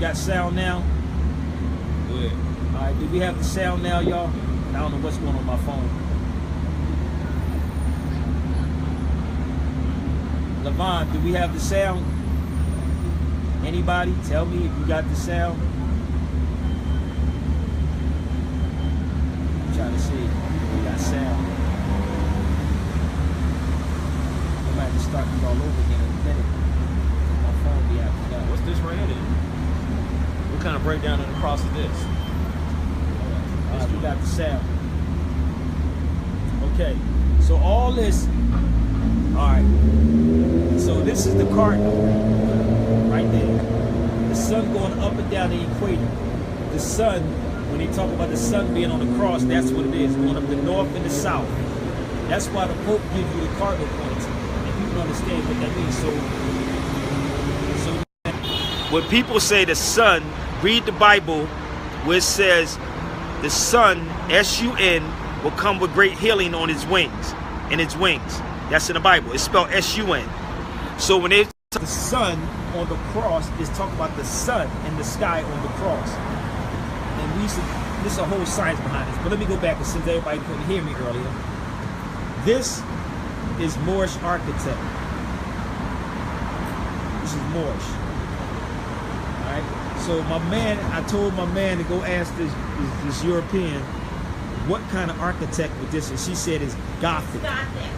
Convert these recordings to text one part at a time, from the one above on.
got sound now? Good. All right, do we have the sound now, y'all? I don't know what's going on my phone. Levon, do we have the sound? Anybody? Tell me if you got the sound. I'm trying to see if we got sound. I might have to start this all over again in a minute. My phone be acting up. What's this right here then? What kind of breakdown of the cross is this? All right, we got the sound. Okay, so all this, all right, so this is the cardinal, right there. The sun going up and down the equator. The sun, when they talk about the sun being on the cross, that's what it is, going up the north and the south. That's why the Pope gives you the cardinal points, and you can understand what that means. So when people say the sun, read the Bible where it says the sun, S-U-N, will come with great healing on its wings, in its wings. That's in the Bible. It's spelled S-U-N. So when they talk the sun on the cross, is talking about the sun in the sky on the cross. And this is a whole science behind this. But let me go back, since everybody couldn't hear me earlier. This is Moorish architect. This is Moorish. All right. So my man, I told my man to go ask this European, what kind of architect would this? And she said it's Gothic. Gothic.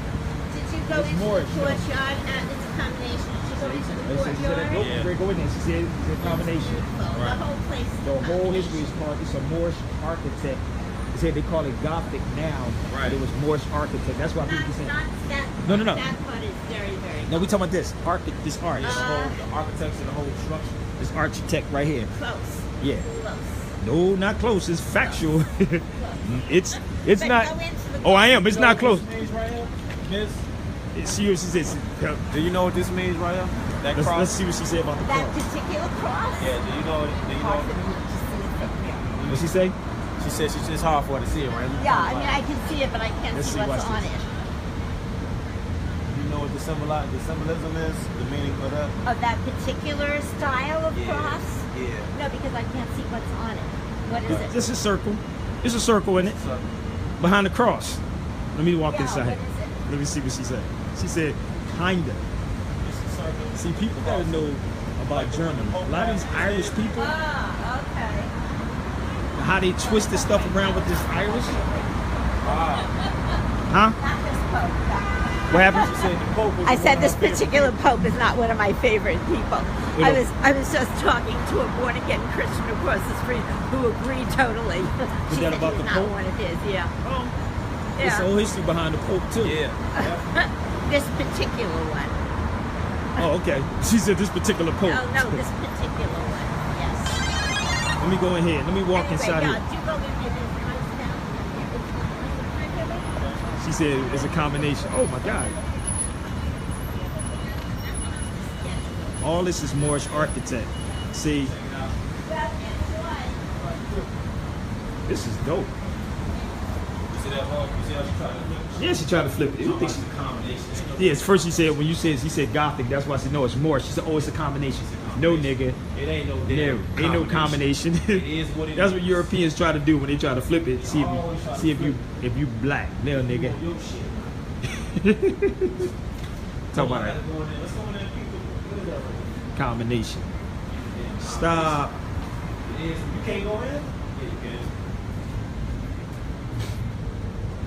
Did you go into Moorish, the courtyard? It's a combination. Did you go into the courtyard? Go in there. She said it's a combination. Beautiful. The whole place. The whole history is called, it's a Moorish architect. They said they call it Gothic now, right. But it was Moorish architect. That's why people say. No. That part is very, very. No, we talking about this this art. The architects and the whole structure. This architect right here. Close. Yeah. Close. No, not close. It's factual. it's But not. go into the Oh, I am. It's not close. What this means right here? Miss? See what she says. Do you know what this means right here? That cross? Let's see what she said about the That cross. particular cross. Yeah, do you know? Hard for me to see it from here. What she say? She said it's hard for her to see it, right? Yeah, I mean I can see it, but I can't Let's see see, what's watch on this. it. You know what the symbolism is? The meaning of that? Of that particular style of Yeah. cross? Yeah. No, because I can't see what's on it. What is it? This is a circle. It's a circle in it. So, Behind the cross. Let me walk Yeah, inside. what is it? Let me see what she said. She said, kinda. it's a circle. See, people gotta know about Germany. A lot of these Irish people, Ah, okay. how they twist the stuff around with this Irish. Wow. Huh? Not this Pope. No. What happened? She said the Pope was I one said of this her favorite particular people. Pope is not one of my favorite people. Well, I was just talking to a born again Christian across the street who agreed totally. She that said about he's the not Pope? one of his. Yeah. Oh, there's a whole history behind the Pope too. Yeah. This particular one. Oh, okay. She said this particular Pope. Oh no, this particular one. Yes. Let me go in here. Let me walk Anyway, inside yeah, here. do you go in here? There's nice down. She said it's a combination. Oh my God. All this is Moorish architect. See, this is dope. You see that hard? You see how she tried to flip it? Yeah, she tried to flip it. I think she's a combination. Yeah, first she said, when you said, she said Gothic, that's why she know it's Moorish. She said, oh, it's a combination. No, nigga. It ain't no No, damn ain't no combination. It is what it That's is. what Europeans try to do when they try to flip it. See if you black. No, nigga. Your shit. Talk about that Let's go in there. Let's go in there and peek the combination. Stop. It is. You can't go in? Yeah, you can.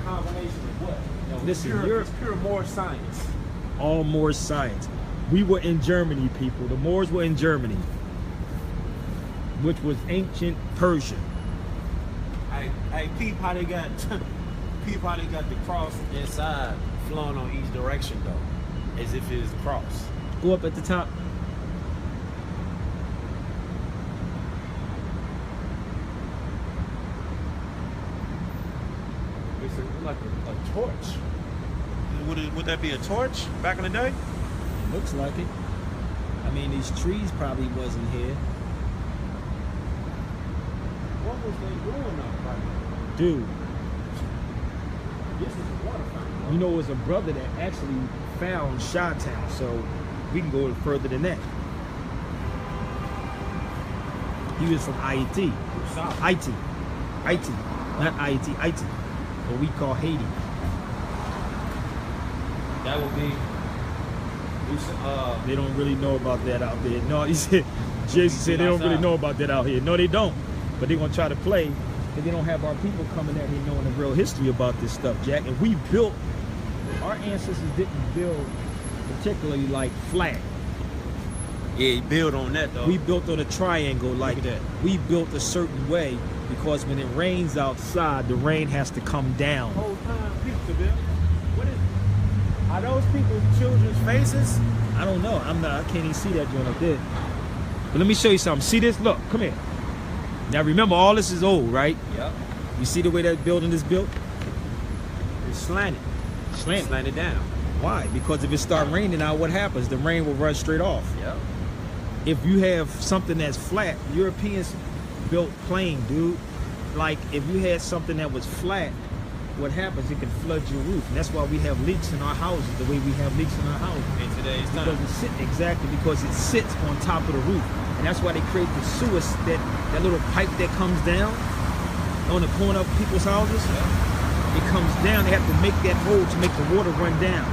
Combination of what? No, Listen, it's pure Moorish science. All Moorish science. We were in Germany, people. The Moors were in Germany, which was ancient Persia. I peep how they got the cross inside flowing on each direction though, as if it's a cross. Go up at the top. It's like a torch. Would that be a torch back in the day? It looks like it. I mean, these trees probably wasn't here. What was they doing up right now? Dude, This is a water fountain. you know, it was a brother that actually found Chi-Town, so we can go further than that. He was from IET. IT. Not IET, IT. What we call Haiti. That would be. They don't really know about that out there. No, he said, Jason said they don't really know about that out here. No, they don't. But they're gonna try to play, and they don't have our people coming out here knowing the real history about this stuff, Jack. And we built, our ancestors didn't build particularly like flat. Yeah, he built on that though. We built on a triangle, like that. We built a certain way because when it rains outside, the rain has to come down. Whole time, Sabir. What is? Are those people's children's faces? I don't know. I can't even see that joint up there. But let me show you something. See this? Look, come here. Now remember, all this is old, right? Yep. You see the way that building is built? It's slanted. Slanted down. Why? Because if it start raining out, what happens? The rain will run straight off. Yep. If you have something that's flat, Europeans built plain, dude. Like if you had something that was flat, what happens? It can flood your roof. And that's why we have leaks in our houses, the way we have leaks in our houses. In today's time. Because it sits on top of the roof. And that's why they create the sewers, that little pipe that comes down on the corner of people's houses. Yeah. It comes down, they have to make that hole to make the water run down.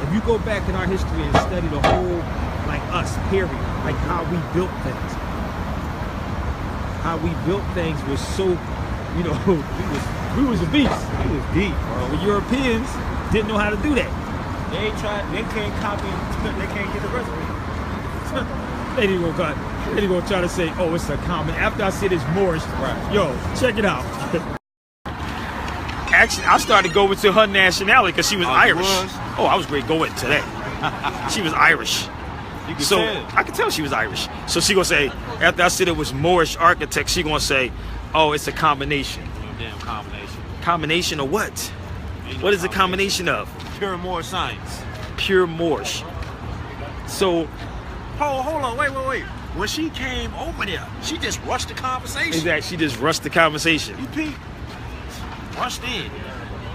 If you go back in our history and study the whole, like us, period, like how we built things. How we built things was so, you know, we was a beast. It was deep, bro. The Europeans didn't know how to do that. They can't copy, they can't get the recipe. They didn't gonna try to say, oh, it's a common. After I said it's Moorish, right. Yo, check it out. Actually, I started going to her nationality because she was Irish. Oh, I was great going to that. She was Irish. You can So tell. I could tell she was Irish. So she gonna say, after I said it was Moorish architect, she gonna say, oh, it's a combination. Damn combination. Combination of what? What is the combination of? Pure Moorish science. Pure Moorish. So Hold on, wait. When she came over there, she just rushed the conversation. exactly, she just rushed the conversation. You peep. Rushed in.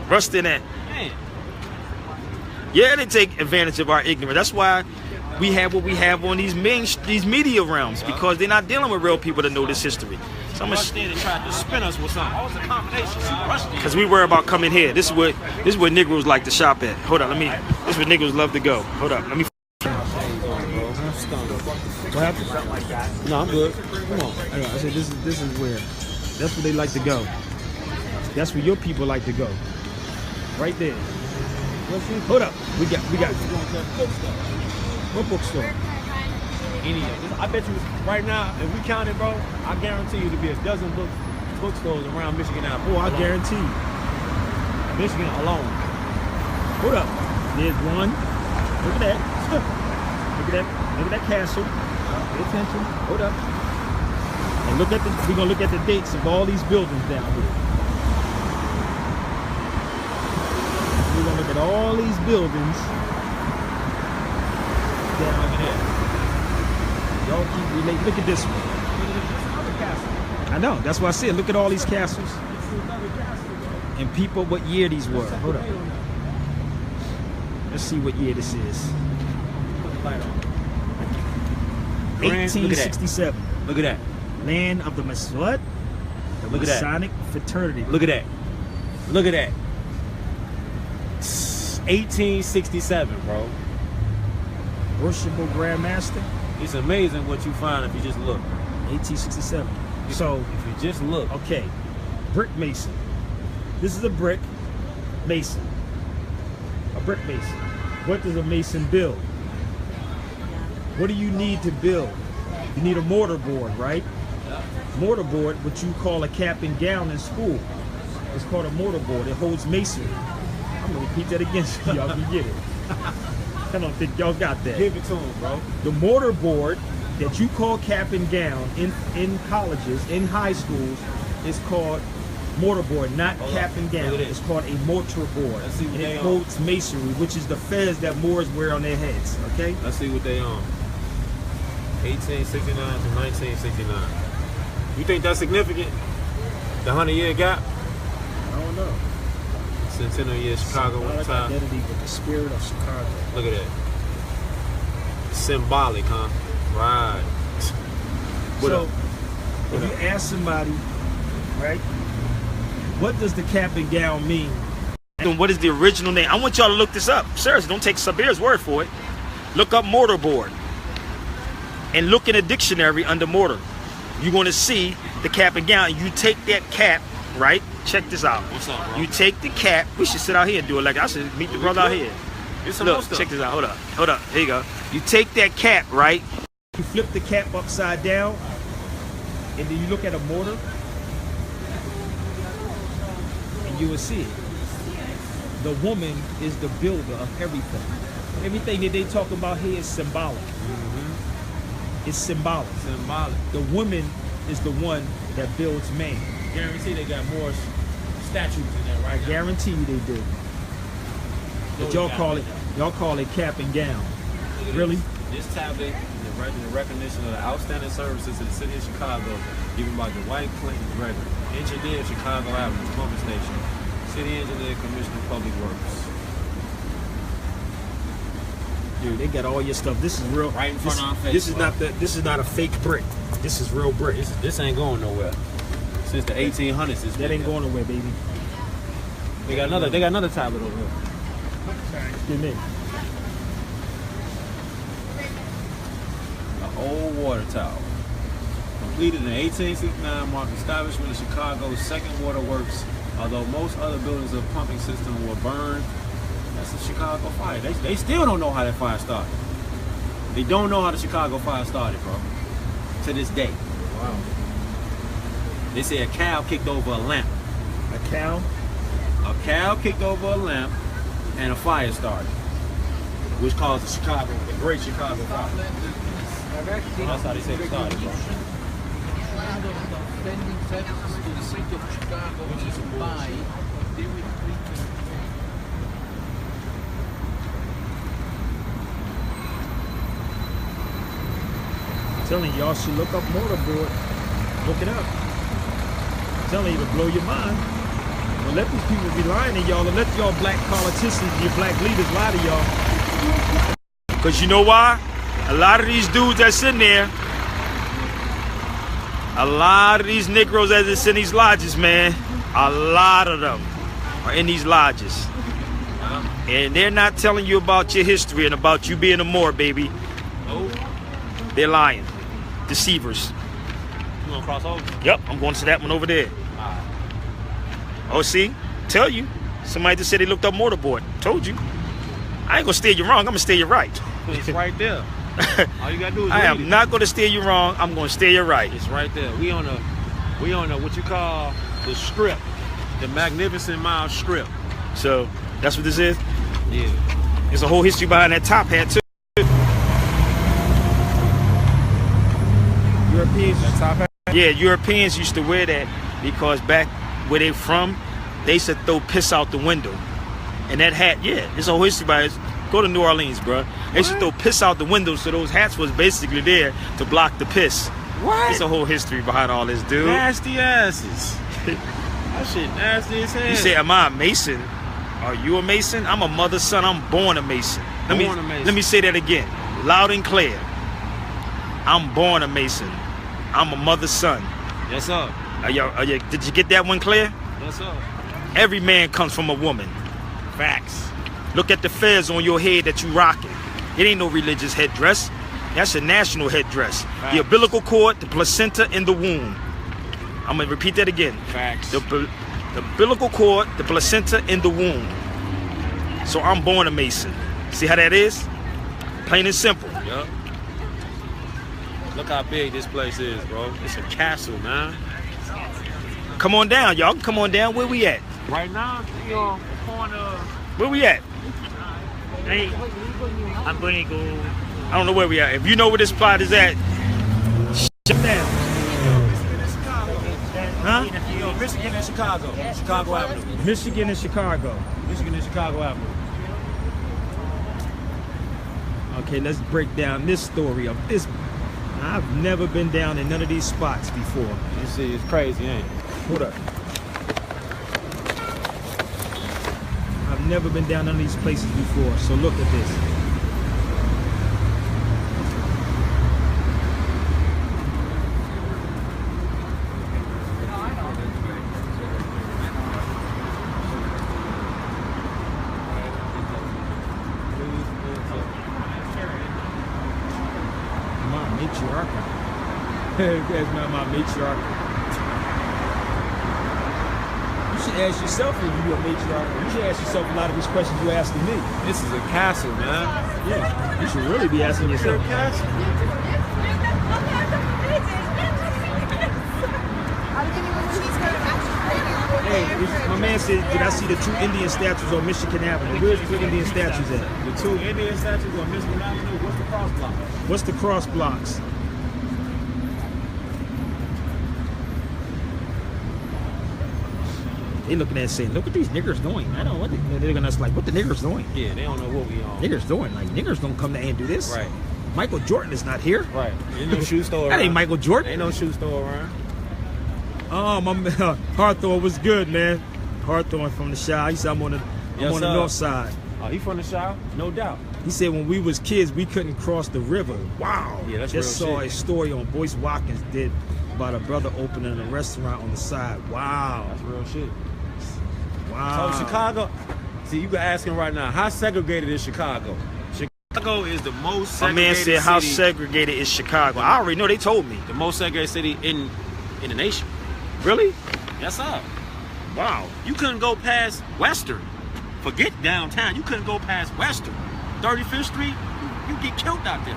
Rushed in that. Man. Yeah, they take advantage of our ignorance. That's why we have what we have on these media realms, because they're not dealing with real people that know this history. So Rushed in and tried to spin us with something. What was the combination? She rushed in. because we worry about coming here. This is what Negroes like to shop at. Hold on, this is where Negroes love to go. Hold up, let me. What happened? Something like that. No, I'm good. Come on. I said this is where. That's where they like to go. That's where your people like to go. Right there. Hold up. We got. What bookstore? Any of this. I bet you right now, if we count it, bro, I guarantee you to be a dozen bookstores around Michigan now. Oh, I guarantee you. Michigan alone. Hold up. There's one. Look at that. Look at that castle. Pay attention. Hold up. And we're gonna look at the dates of all these buildings down here. We're gonna look at all these buildings down here. Y'all keep relating. Look at this one. I know, that's why I said look at all these castles. And people, what year these were. Hold up. Let's see what year this is. 1867. Look at that. Land of the what? The Look at that. Masonic fraternity. Look at that. Look at that. 1867, bro. Worshipful Grand Master. It's amazing what you find if you just look. 1867. So if you just look. okay, brick mason. This is a brick mason. A brick mason. What does a mason build? What do you need to build? You need a mortarboard, right? Mortarboard, what you call a cap and gown in school. It's called a mortarboard. It holds masonry. I'm gonna repeat that again so y'all can get it. I don't think y'all got that. Give it to them, bro. The mortarboard that you call cap and gown in colleges, in high schools, is called mortarboard, not cap and gown. It's called a mortarboard. And it holds masonry, which is the fez that Moors wear on their heads. Okay? Let's see what they on. 1869 to 1969. You think that's significant? The 100-year gap? I don't know. Centennial year Chicago one time. Identity with the spirit of Chicago. Look at that. Symbolic, huh? Right. What So, up? If you ask somebody, right, what does the cap and gown mean? And what is the original name? I want y'all to look this up. Seriously, don't take Sabir's word for it. Look up mortarboard. And look in a dictionary under mortar. You're going to see the cap and gown. You take that cap, right? Check this out. What's up, bro? You take the cap. We should sit out here and do it like I should meet the brother out here. Look, check this out. Hold up. Hold up. Here you go. You take that cap, right? You flip the cap upside down. And then you look at a mortar. And you will see it. The woman is the builder of everything. Everything that they talk about here is symbolic. It's symbolic. The woman is the one that builds man. Guarantee they got more statues in there, right? I guarantee you they do. But y'all call it cap and gown. Really? This tablet is in recognition of the outstanding services to the city of Chicago given by Dwight Clinton Gregory, engineer of Chicago Avenue pumping station, city engineer, commissioner of public works. Dude, they got all your stuff. This is real. Right in front of our face. This is not a fake brick. This is real brick. This ain't going nowhere. Since the 1800s, that ain't going nowhere, baby. They got another tablet over here. Give me. An old water tower. Completed in 1869, marked the establishment of Chicago's second water works. Although most other buildings of the pumping system were burned, that's the Chicago fire. They still don't know how that fire started. They don't know how the Chicago fire started, bro. To this day. Wow. They say a cow kicked over a lamp. A cow? A cow kicked over a lamp and a fire started, which caused the Great Chicago Fire. That's how they say it started, bro. I'm telling you, y'all should look up Mortarboard. Look it up. I'm telling you to blow your mind. Don't let these people be lying to y'all, and let y'all black politicians, your black leaders lie to y'all. Because you know why? A lot of these dudes that's in there, a lot of these Negroes that's in these lodges, man, a lot of them are in these lodges. And they're not telling you about your history and about you being a Moor, baby. They're lying. Deceivers. You gonna cross over? Yep, I'm going to that one over there. Oh, see? Tell you. Somebody just said they looked up Mortarboard. Told you. I ain't gonna steer you wrong. I'm gonna steer you right. It's right there. All you gotta do is I am not gonna steer you wrong. I'm gonna steer you right. It's right there. We on a what you call the strip, the Magnificent Mile Strip. So that's what this is. Yeah. There's a whole history behind that top hat too. Europeans. That top hat? Yeah, Europeans used to wear that because back where they from, they used to throw piss out the window. And that hat, yeah, there's a whole history behind it. Go to New Orleans, bro. They used to throw piss out the window, so those hats was basically there to block the piss. What? There's a whole history behind all this, dude. Nasty asses. That shit nasty as hell. You say, am I a Mason? Are you a Mason? I'm a mother's son. I'm born a Mason. Let me say that again, loud and clear. I'm born a Mason. I'm a mother's son. Yes, sir. Did you get that one clear? Yes, sir. Every man comes from a woman. Facts. Look at the feathers on your head that you rocking. It ain't no religious headdress. That's a national headdress. Facts. The umbilical cord, the placenta, and the womb. I'm gonna repeat that again. Facts. The umbilical cord, the placenta, and the womb. So I'm born a Mason. See how that is? Plain and simple. Yup. Look how big this place is, bro. It's a castle, man. Come on down, y'all. Come on down. Where we at? Right now, we on the corner. Where we at? Hey, I'm going to go. I don't know where we at. If you know where this plot is at, shut down. Huh? Yo, Michigan and Chicago. Chicago Avenue. Michigan and Chicago. Michigan and Chicago Avenue. Okay, let's break down this story of this. I've never been down in none of these spots before. You see, it's crazy, ain't it? Hold up. I've never been down none of these places before, so look at this. matriarch. That's not my matriarch. You should ask yourself if you're a matriarch. You should ask yourself a lot of these questions you're asking me. This is a castle, man. Yeah, you should really be asking yourself. It's a castle. Hey, my man said, did I see the 2 Indian statues on Michigan Avenue? Where's the 2 Indian statues at? The 2 Indian statues on Michigan Avenue. What's the cross block? What's the cross blocks? They looking at it saying, look what these niggers doing. I don't know what they're gonna like, what the niggers doing? Yeah, they don't know what we on. Niggers doing, like niggers don't come to and do this. Right. Michael Jordan is not here. Right. Ain't no shoe store That around. ain't Michael Jordan. Ain't no shoe store around. Oh, my man, Hawthorne was good, man. Hawthorne from the Shire. He said I'm on the north side. Oh, he from the Shire? No doubt. He said when we was kids, we couldn't cross the river. Wow. Yeah, that's Just real saw shit. a story on Boyce Watkins did about a brother opening a restaurant on the side. Wow. That's real shit. Wow. So Chicago, see, you can ask him right now, how segregated is Chicago? Chicago is the most My man segregated said, how city, segregated is Chicago? I already know, they told me. the most segregated city in the nation. Really? Yes, sir. Wow. You couldn't go past Western. Forget downtown. You couldn't go past Western. 35th Street, you get killed out there.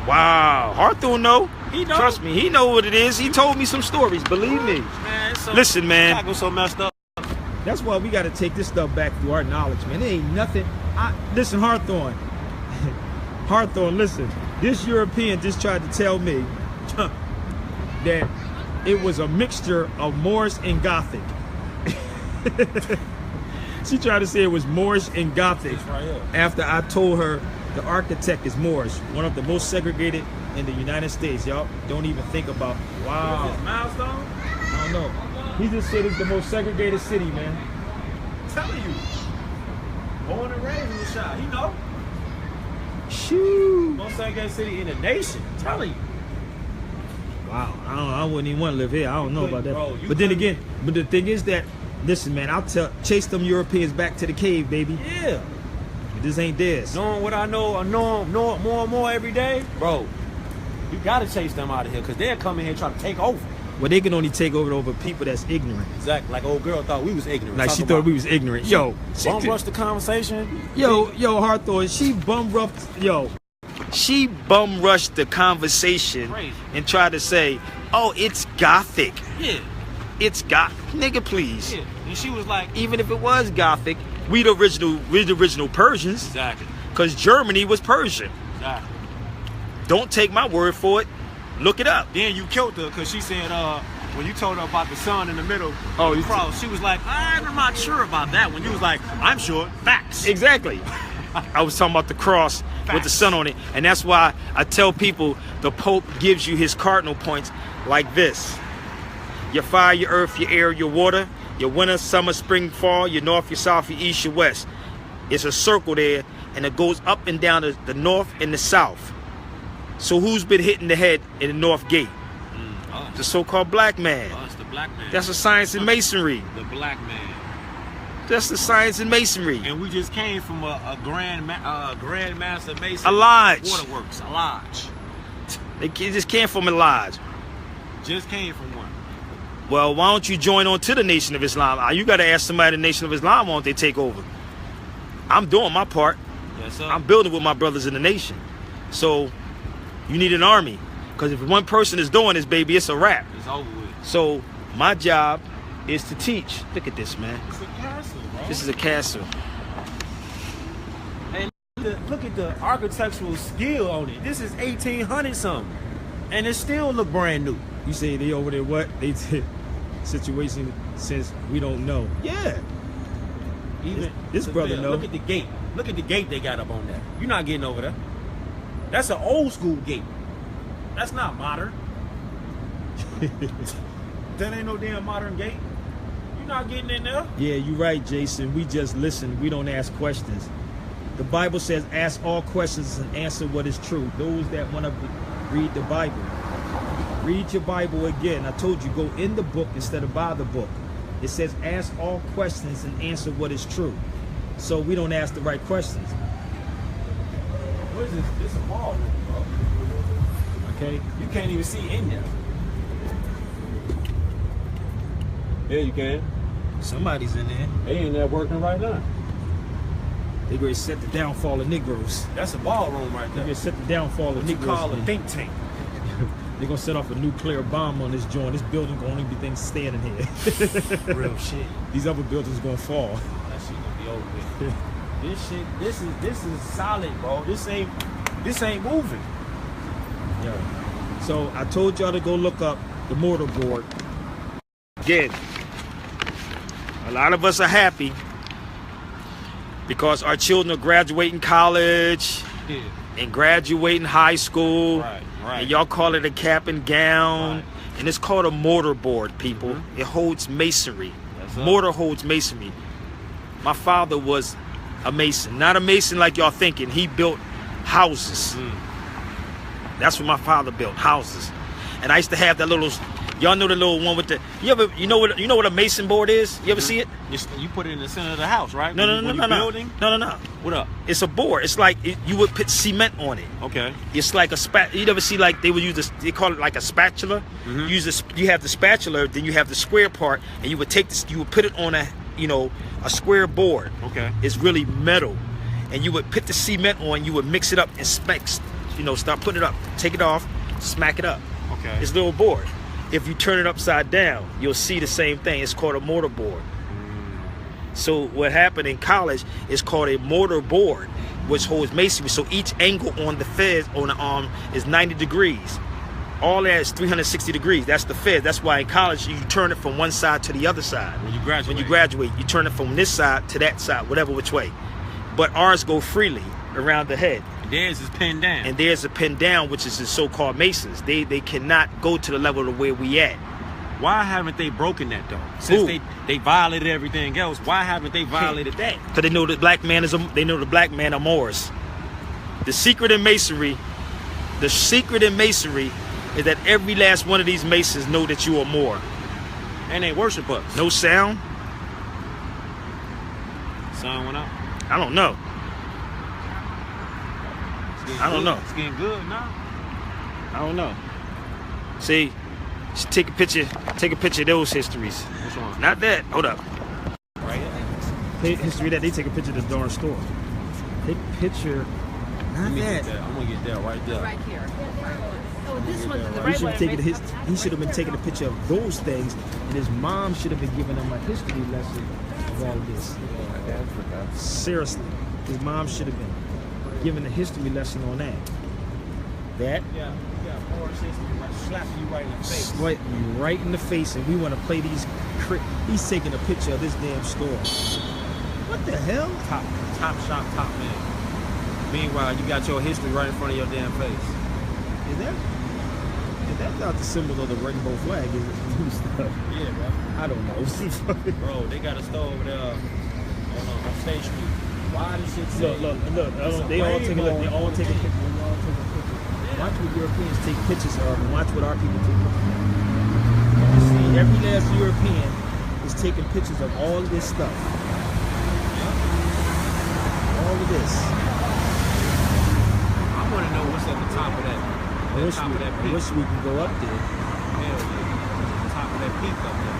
Wow. Hawthorne know. He know. Trust me, he know what it is. He told me some stories, believe me. Man, it's so, Listen, man. Chicago's so messed up. That's why we got to take this stuff back through our knowledge, man. There ain't nothing. Listen, Hawthorne. Hawthorne, listen. This European just tried to tell me that it was a mixture of Moorish and Gothic. She tried to say it was Moorish and Gothic. It's right here. After I told her the architect is Moorish, one of the most segregated in the United States. Y'all don't even think about. Wow. What is this, Milestone? I don't know. He just said it's the most segregated city, man. I'm telling you. Born and raised in the Shire. He know. Shoo. Most segregated city in the nation. I'm telling you. Wow. I don't know. I wouldn't even want to live here. I don't know about that. Bro, you but then couldn't- again, but the thing is that, listen, man, chase them Europeans back to the cave, baby. Yeah. This ain't theirs. Knowing what I know more and more every day, bro, you gotta chase them out of here because they're coming here trying to take over. Well, they can only take over people that's ignorant. Exactly. Like old girl thought we was ignorant. Like she thought we was ignorant. Yo, Bum rush the conversation. Yo, Hawthorne, she bum rushed the conversation Crazy. and tried to say, oh, it's Gothic. Yeah. It's Gothic. Nigga, please. Yeah. And she was like, Even if it was Gothic, we the original Persians. exactly. Because Germany was Persian. Exactly. Don't take my word for it. Look it up. Then you killed her because she said, when you told her about the sun in the middle Oh, of the you- cross, she was like, I'm not sure about that. When you was like, I'm sure. Facts. Exactly. I was talking about the cross with the sun on it. And that's why I tell people the Pope gives you his cardinal points like this. Your fire, your earth, your air, your water, your winter, summer, spring, fall, your north, your south, your east, your west. It's a circle there, and it goes up and down the north and the south. So who's been hitting the head in the north gate? The so-called black man. Us, the black man. That's a science in masonry. the black man. That's the science in masonry. And we just came from a grand master mason. A lodge. Waterworks. A lodge. They just came from a lodge. Just came from one. Well, why don't you join on to the Nation of Islam? You got to ask somebody the Nation of Islam, why don't they take over? I'm doing my part. Yes, sir. I'm building with my brothers in the nation. So you need an army. Because if one person is doing this, baby, it's a wrap. It's over with. So my job is to teach. Look at this, man. It's a castle, bro. This is a castle. And look at the architectural skill on it. This is 1800 something. And it still look brand new. You say they over there what? They did situation since we don't know. Yeah. Even This brother know. Look at the gate. Look at the gate they got up on there. You're not getting over there. That's an old school gate. That's not modern. That ain't no damn modern gate. You're not getting in there. Yeah, you're right, Jason. We just listen. We don't ask questions. The Bible says, ask all questions and answer what is true. Those that want to read the Bible. Read your Bible again. I told you, go in the book instead of by the book. It says, ask all questions and answer what is true. So we don't ask the right questions. What is this? This a ballroom, bro. Okay, you can't even see in there. Yeah, you can. Somebody's in there. They in there working right now. They ready to set the downfall of Negroes. That's a ballroom right They there. ready to set the downfall of What you Negroes. call a man. think tank. They're gonna set off a nuclear bomb on this joint. This building gonna only be things standing here. Real shit. These other buildings gonna fall. That shit gonna be over with. This is solid, bro. This ain't moving. Yeah. So I told y'all to go look up the Mortarboard. Again, a lot of us are happy because our children are graduating college Yeah. and graduating high school. Right. And y'all call it a cap and gown. Right. And it's called a mortarboard, people. It holds masonry. That's up. Mortar holds masonry. My father was a mason. Not a mason like y'all thinking. He built houses. That's what my father built, houses. And I used to have that little, y'all know the little one with the, you know what a mason board is? You ever see it? You put it in the center of the house, right? No. Building? No. What up? It's a board. It's like you would put cement on it. Okay. It's like a you never see like they would use they call it like a spatula. You have the spatula, then you have the square part, and you would take this, you would put it on a square board. Okay. It's really metal, and you would put the cement on. You would mix it up and start putting it up. Take it off, smack it up. Okay. It's a little board. If you turn it upside down, you'll see the same thing. It's called a mortarboard. So what happened in college is called a mortarboard, which holds masonry. So each angle on the fez on the arm is 90 degrees. All that is 360 degrees. That's the fez. That's why in college you turn it from one side to the other side. When you graduate, you turn it from this side to that side, whatever which way. But ours go freely around the head. Theirs is pinned down. And there's a pin down, which is the so-called masons. They cannot go to the level of where we at. Why haven't they broken that though? Since they violated everything else, why haven't they violated that? Because they know the black man is a Moorish. The secret in masonry is that every last one of these masons know that you are Moor. And they worship us. No sound? Sound went up. I don't know. I don't know. It's getting good now. I don't know. See, just take a picture of those histories. Which one? Not that. Hold up. Right here. History that they take a picture of the darn store. Take a picture. Not I'm that. gonna get that right there. Right here. Oh, this one's the He right should way. have taken he should have been taking a picture of those things, and his mom should have been giving him a history lesson of all of this. Seriously, his mom should have been giving a history lesson on that. That Yeah, Moorish history, like slapping you right in the face. swipe you right in the face, and we want to play these. He's taking a picture of this damn store. What the hell? Top shop, top man. Meanwhile, you got your history right in front of your damn face. Is that not the symbol of the rainbow flag? Is it? Yeah, bro. I don't know. Bro, they got a store over there on State Street. Why this shit say? Look. They all take a look. They all take a picture. Watch what Europeans take pictures of, and watch what our people take pictures of. You see, every last European is taking pictures of all of this stuff. All of this. I want to know what's at the top of that. I wish peak. we can go up there. Hell yeah. The top of that peak up there.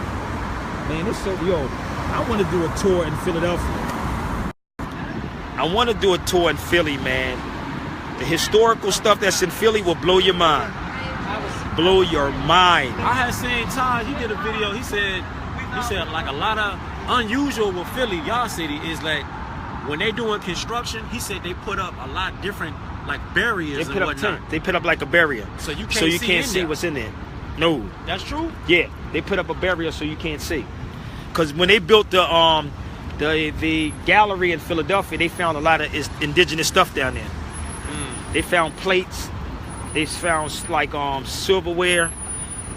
Man, it's so, I want to do a tour in Philadelphia. I want to do a tour in Philly, man. The historical stuff that's in Philly will blow your mind. Blow your mind. I had seen Todd, he did a video, he said like a lot of unusual with Philly, y'all city, is like when they doing construction, he said they put up a lot different like barriers and whatnot. They put up like a barrier. So you can't see what's in there. No. That's true? Yeah, they put up a barrier so you can't see. Because when they built the gallery in Philadelphia, they found a lot of indigenous stuff down there. They found plates. They found like silverware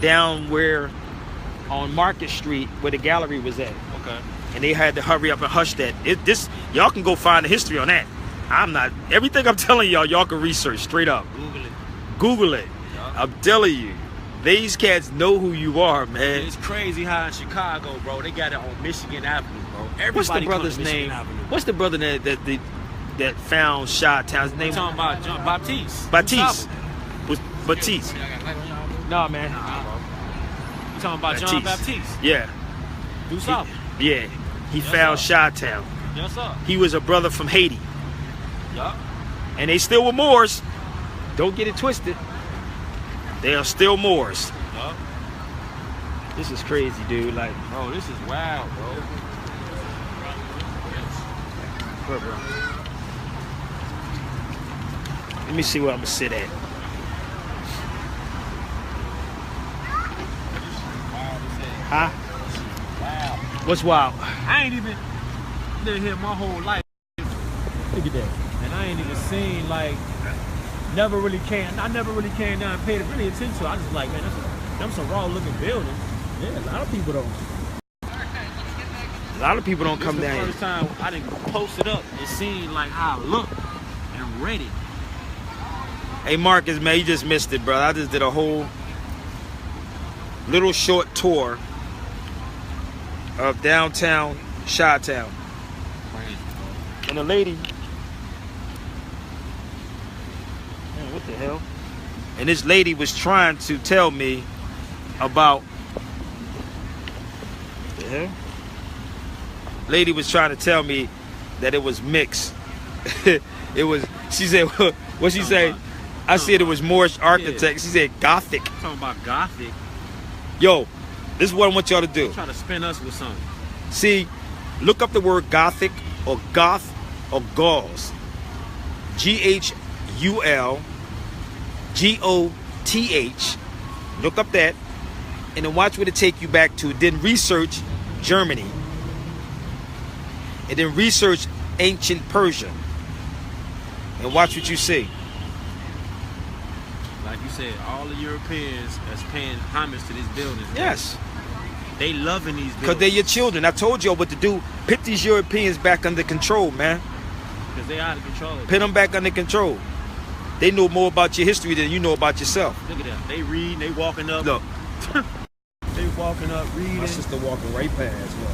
down where on Market Street where the gallery was at. Okay. And they had to hurry up and hush that. Y'all can go find the history on that. Everything I'm telling y'all can research straight up. Google it. Yeah. I'm telling you. These cats know who you are, man. It's crazy how in Chicago, bro, they got it on Michigan Avenue, bro. Everybody What's the brother's name? What's the brother that found Chi-Town? His name? Talking about Baptiste. Baptiste. Baptiste. Nah, man. You talking about John Baptiste? Yeah. Do something. Yeah. He Yes, found sir. Chi-Town. Yes, sir. He was a brother from Haiti. Yup. And they still were Moors. Don't get it twisted. They are still Moors. Yup. This is crazy, dude. Like, Bro, this is wild, bro. let me see where I'm gonna sit at. Huh? Wow. What's wild? I ain't even lived here my whole life. Look at that. And I ain't even seen, like, I never really came down and paid really attention to it. I just like, man, them some raw looking buildings. Yeah, a lot of people don't. A lot of people don't come down This is the first time I didn't post it up and seen like how it looked and read it. Hey Marcus, man, you just missed it, bro. I just did a whole little short tour of downtown Chi-Town. And the lady, man, what the hell? And this lady was trying to tell me about, what the hell? Lady was trying to tell me that it was mixed. It was, she said, what she say? I said it was Moorish architect. She said Gothic. Talking about Gothic. Yo, this is what I want y'all to do. Try to spin us with something. See, look up the word Gothic or Goth or Gauls. G-H-U-L-G-O-T-H. Look up that and then watch what it take you back to. Then research Germany. And then research ancient Persia. And watch what you see. Like you said, all the Europeans that's paying homage to these buildings. Yes. They loving these buildings. Because they're your children. I told y'all what to do. Put these Europeans back under control, man. Because they out of control. Put them back under control. They know more about your history than you know about yourself. Look at them. They reading, they walking up. Look. They walking up, reading. My sister walking right past, look.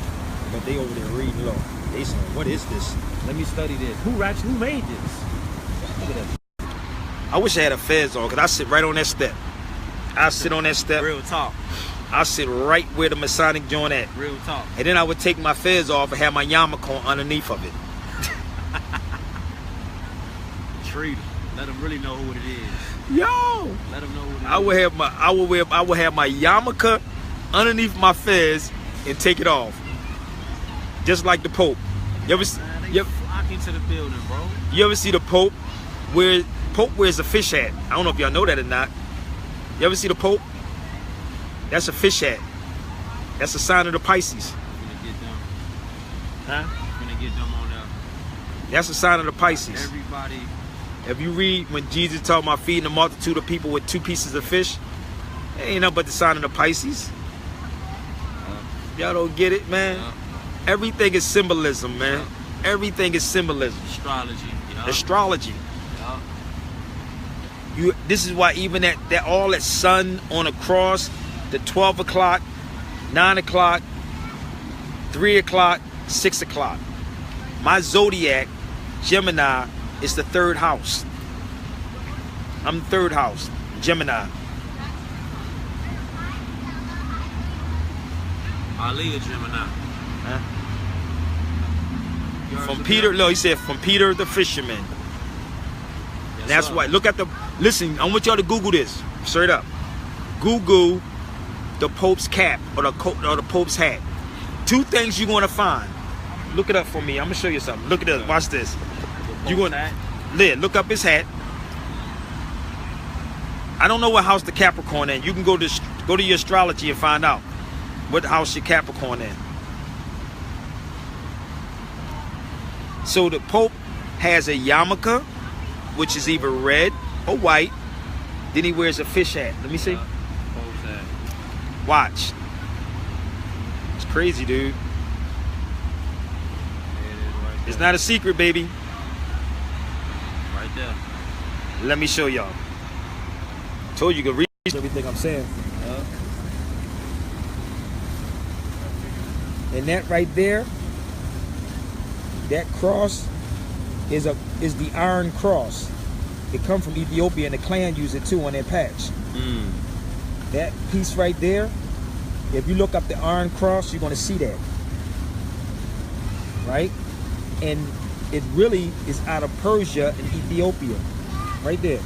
But they over there reading, look. They saying, what is this? Let me study this. Who made this? Look at that. I wish I had a fez on, because I sit right on that step. I sit on that step. Real talk. I sit right where the Masonic joint at. Real talk. And then I would take my fez off and have my yarmulke on underneath of it. Treat them. Let them really know who it is. Yo! Let them know who it is. I would have my yarmulke underneath my fez and take it off. Just like the Pope. You ever flocking to the building, bro. You ever see the Pope wears a fish hat? I don't know if y'all know that or not. You ever see the Pope? That's a fish hat. That's a sign of the Pisces. Gonna get them. Huh? Gonna get them on there. That's a sign of the Pisces. Everybody. If you read when Jesus talking about feeding a multitude of people with 2 pieces of fish, it ain't nothing but the sign of the Pisces. Y'all don't get it, man. Everything is symbolism, man. Everything is symbolism. Astrology. Astrology. This is why even that all that sun on a cross, the 12 o'clock, 9 o'clock, 3 o'clock, 6 o'clock. My zodiac, Gemini, is the 3rd house. I'm the 3rd house, Gemini. Ali a Gemini. Huh? From Peter, no, he said from Peter the fisherman. Yes, That's sir. why. Look at the. Listen, I want y'all to Google this straight up. Google the Pope's cap or the Pope's hat. 2 things you're gonna find. Look it up for me. I'm gonna show you something. Look at this. Watch this. You gonna look up his hat. I don't know what house the Capricorn in. You can go to your astrology and find out what house your Capricorn in. So the Pope has a yarmulke, which is either red or white. Then he wears a fish hat. Let me see. Watch. It's crazy, dude. It's not a secret, baby. Right there. Let me show y'all. Told you could read everything I'm saying. And that right there, that cross is the Iron Cross. It come from Ethiopia, and the clan use it too on their patch. That piece right there, if you look up the Iron Cross, you're going to see that. Right? And it really is out of Persia and Ethiopia. Right there.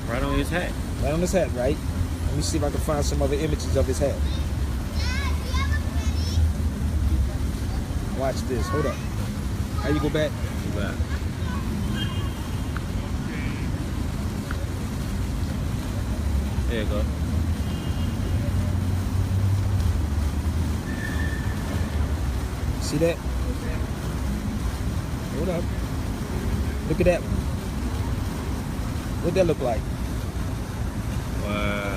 Right on his hat. Right on his hat, right? Let me see if I can find some other images of his hat. Watch this. Hold up. How you go back? Go back. There you go. See that? Hold up. Look at that one. What'd that look like? Wow.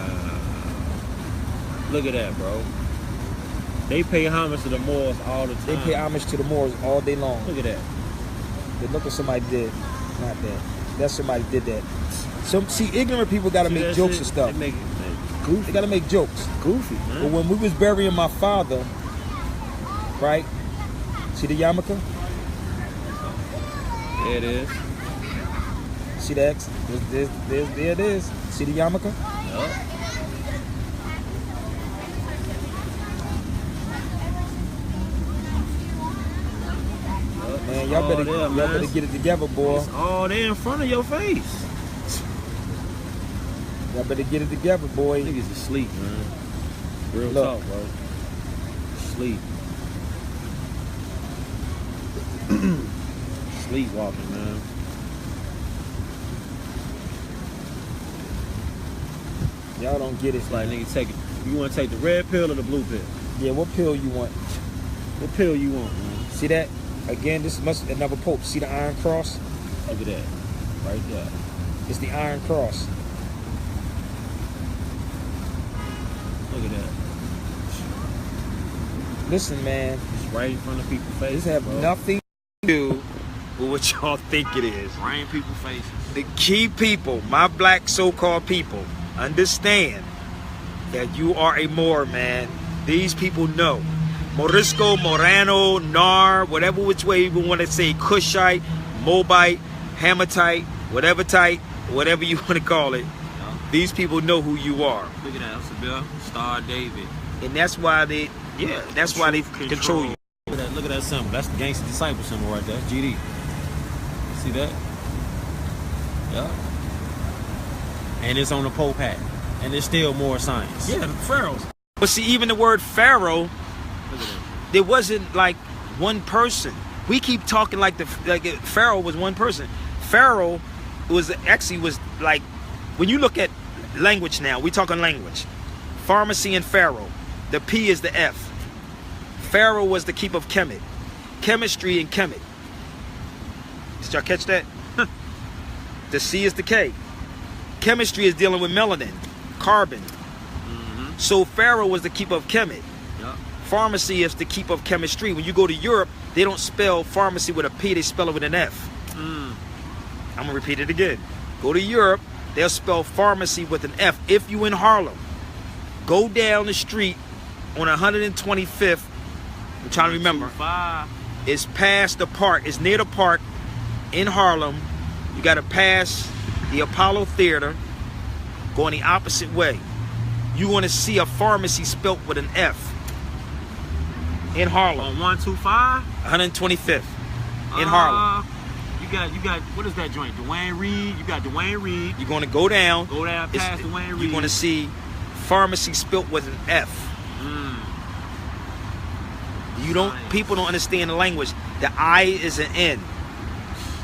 Look at that, bro. They pay homage to the Moors all the time. They pay homage to the Moors all day long. Look at that. They look what somebody did. Not that. That's somebody did that. So, see, ignorant people got to make jokes and stuff. They make it goofy. They got to make jokes. Goofy, man. But when we was burying my father, right? See the yarmulke? There it is. See the X? There it is. See the yarmulke? Yup. Man, y'all better get it together, boy. It's all there in front of your face. Y'all better get it together, boy. Niggas asleep, man. Real Look. talk, bro. Sleep. Sleepwalking, man. Y'all don't get it. It's like, nigga, take it. You want to take the red pill or the blue pill? Yeah, what pill you want? What pill you want, man? See that? Again, this must another pope. See the Iron Cross? Look at that. Right there. It's the Iron Cross. Look at that. Listen, man. It's right in front of people's faces. This have bro. nothing to do with what y'all think it is. Right in people's faces. The key people, my black so-called people, understand that you are a Moor, man. These people know. Morisco, Morano, Nar, whatever which way you want to say, Cushite, Moabite, Hamatite, whatever type, whatever you want to call it. These people know who you are. Look at that, Sabir, Star David. And that's why they, that's why they control you. Look at that symbol. That's the gangster disciple symbol right there. GD. See that? Yeah. And it's on the Pope hat. And it's still more science. Yeah, the pharaohs. But see, even the word pharaoh, Look at that. there wasn't like one person. We keep talking like Pharaoh was one person. Pharaoh was like, when you look at language now, we talking language. Pharmacy and Pharaoh. The P is the F. Pharaoh was the keeper of Kemet. Chemistry and Kemet. Did y'all catch that? The C is the K. Chemistry is dealing with melanin, carbon. So Pharaoh was the keeper of Kemet. Yeah. Pharmacy is the keeper of chemistry. When you go to Europe, they don't spell pharmacy with a P, they spell it with an F. I'm gonna repeat it again. Go to Europe, they'll spell pharmacy with an F. If you in Harlem, go down the street on 125th, I'm trying to remember. It's past the park, it's near the park in Harlem. You gotta pass the Apollo Theater, going the opposite way. You're gonna see a pharmacy spelt with an F in Harlem. On 125? 125th in Harlem. You got, what is that joint? Dwayne Reed. You got Dwayne Reed. You're gonna go down. Go down past Dwayne Reed. You're gonna see pharmacy spelt with an F. People don't understand the language. The I is an N.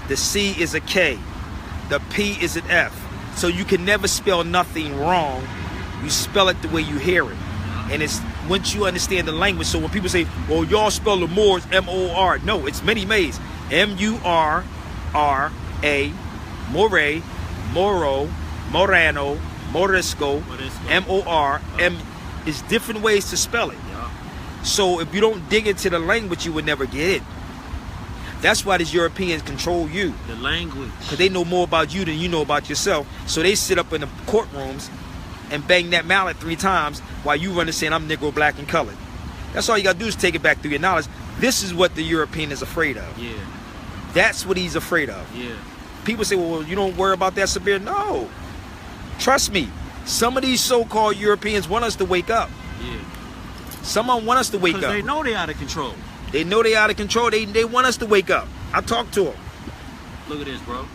The C is a K. The P is an F. So you can never spell nothing wrong. You spell it the way you hear it. And it's once you understand the language. So when people say, well, y'all spell the Moors M-O-R. No, it's many ways. M-U-R-R-A, More, Moro, Morano, Morisco, M-O-R. M is different ways to spell it. So if you don't dig into the language, you would never get it. That's why these Europeans control you. The language. Because they know more about you than you know about yourself. So they sit up in the courtrooms and bang that mallet 3 times while you running saying, I'm Negro, black, and colored. That's all you got to do is take it back through your knowledge. This is what the European is afraid of. Yeah. That's what he's afraid of. Yeah. people say, well, you don't worry about that, Sabir. No. Trust me. Some of these so-called Europeans want us to wake up. Yeah. Some of them want us to wake up. Because they know they out of control. They know they out of control. They want us to wake up. I talk to them. Look at this, bro.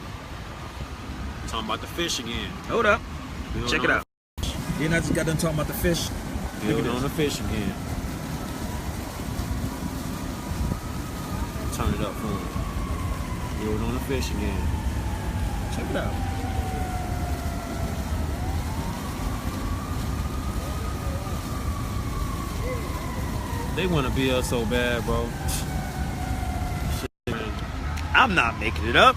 Talking about the fish again. Hold up. Build Check on it out. Then I just got done talking about the fish. Build on the fish again. Turn it up for him. Build on the fish again. Check it out. They want to be us so bad, bro. Shit, man. I'm not making it up.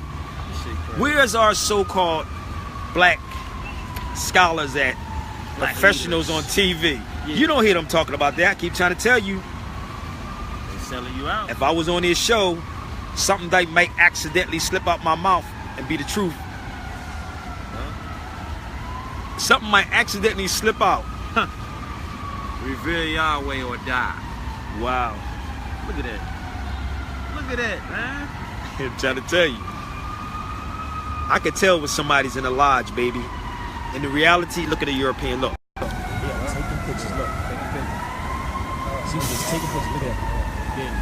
This shit crazy. Where's our so-called black scholars at? Black Professionals leaders. on TV. Yeah. You don't hear them talking about that. I keep trying to tell you. They selling you out. If I was on this show, something that might accidentally slip out my mouth and be the truth. Something might accidentally slip out. Reveal Yahweh or die. Wow. Look at that. Look at that, man. I'm trying to tell you. I could tell when somebody's in a lodge, baby. In the reality, look at the European look. Yeah, taking pictures. Look, taking pictures. She's just taking pictures. Look at that. Yeah.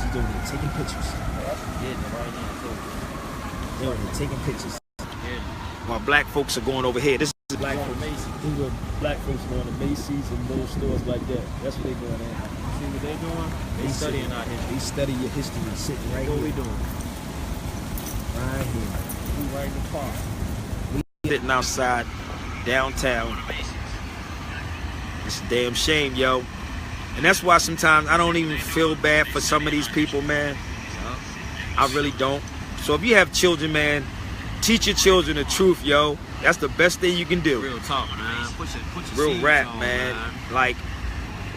She's doing it, taking pictures. Yeah, right now. They're over there taking pictures. Yeah. While black folks are going over here. This is black Going folks. to Macy's. These are black folks going to Macy's and those stores like that. That's what they're doing. See what they doing? They studying our history. They study your history sitting right What here. we doing? Right here. We right in the park. Sitting outside downtown. It's a damn shame, yo. And that's why sometimes I don't even feel bad for some of these people, man. I really don't. So if you have children, man, teach your children the truth, yo. That's the best thing you can do. Real talk, man. Put your Real seeds rap, on, man. Like,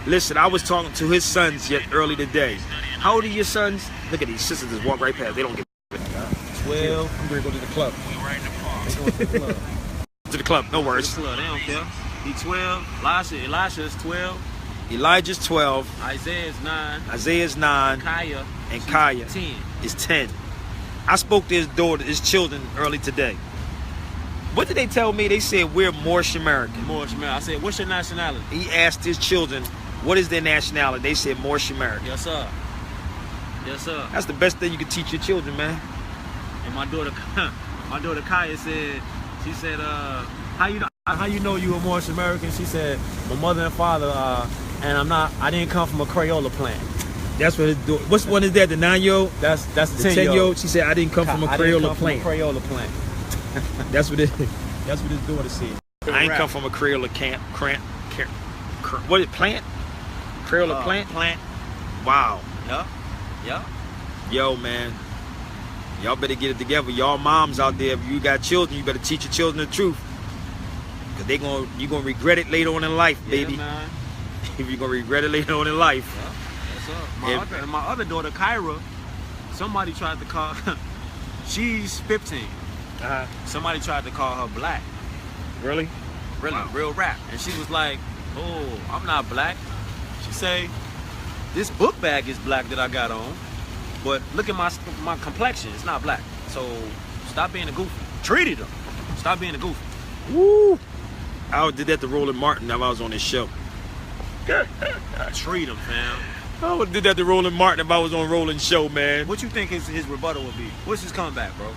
listen, I was talking to his sons yet early today. How old are your sons? Look at these sisters just walk right past. They don't get 12. I'm gonna go to the club. We right in the park. They going to the club. To the club, no To worries. the club. They don't care. He 12. Elisha is 12. Elijah's 12, Isaiah is 9. Isaiah's 9, Kaya. and she's Kaya 10. is 10. I spoke to his daughter, his children early today. What did they tell me? They said we're Moorish American. Moorish man. I said, what's your nationality? He asked his children, what is their nationality? They said Moorish American. Yes, sir. Yes, sir. That's the best thing you can teach your children, man. And my daughter Kaya said, she said, how you know you a Moorish American? She said, my mother and father, and I didn't come from a Crayola plant. That's what his daughter. Which one is that? The 9-year-old? That's the The 10-year-old? She said, I didn't come from a I didn't Crayola come from plant. a Crayola plant. That's what his daughter said. I ain't come from a Crayola what is it, plant? Crayola plant? Plant. Wow. Yeah. Yeah. Yo, man. Y'all better get it together. Y'all moms out there, if you got children, you better teach your children the truth. Cause you're gonna regret it later on in life, baby. Yeah, man. You're gonna regret it later on in life. Yeah. That's up. My other daughter, Kyra, somebody tried to call she's 15. Somebody tried to call her black. Really? Really, Wow. real rap. And she was like, oh, I'm not black. She say, this book bag is black that I got on, but look at my complexion, it's not black. So stop being a goofy. Treated them. Stop being a goofy. Woo! I did that to Roland Martin when I was on his show. Treat them, fam. I would did that to Roland Martin if I was on Roland's show, man. What you think his rebuttal would be? What's his comeback, bro?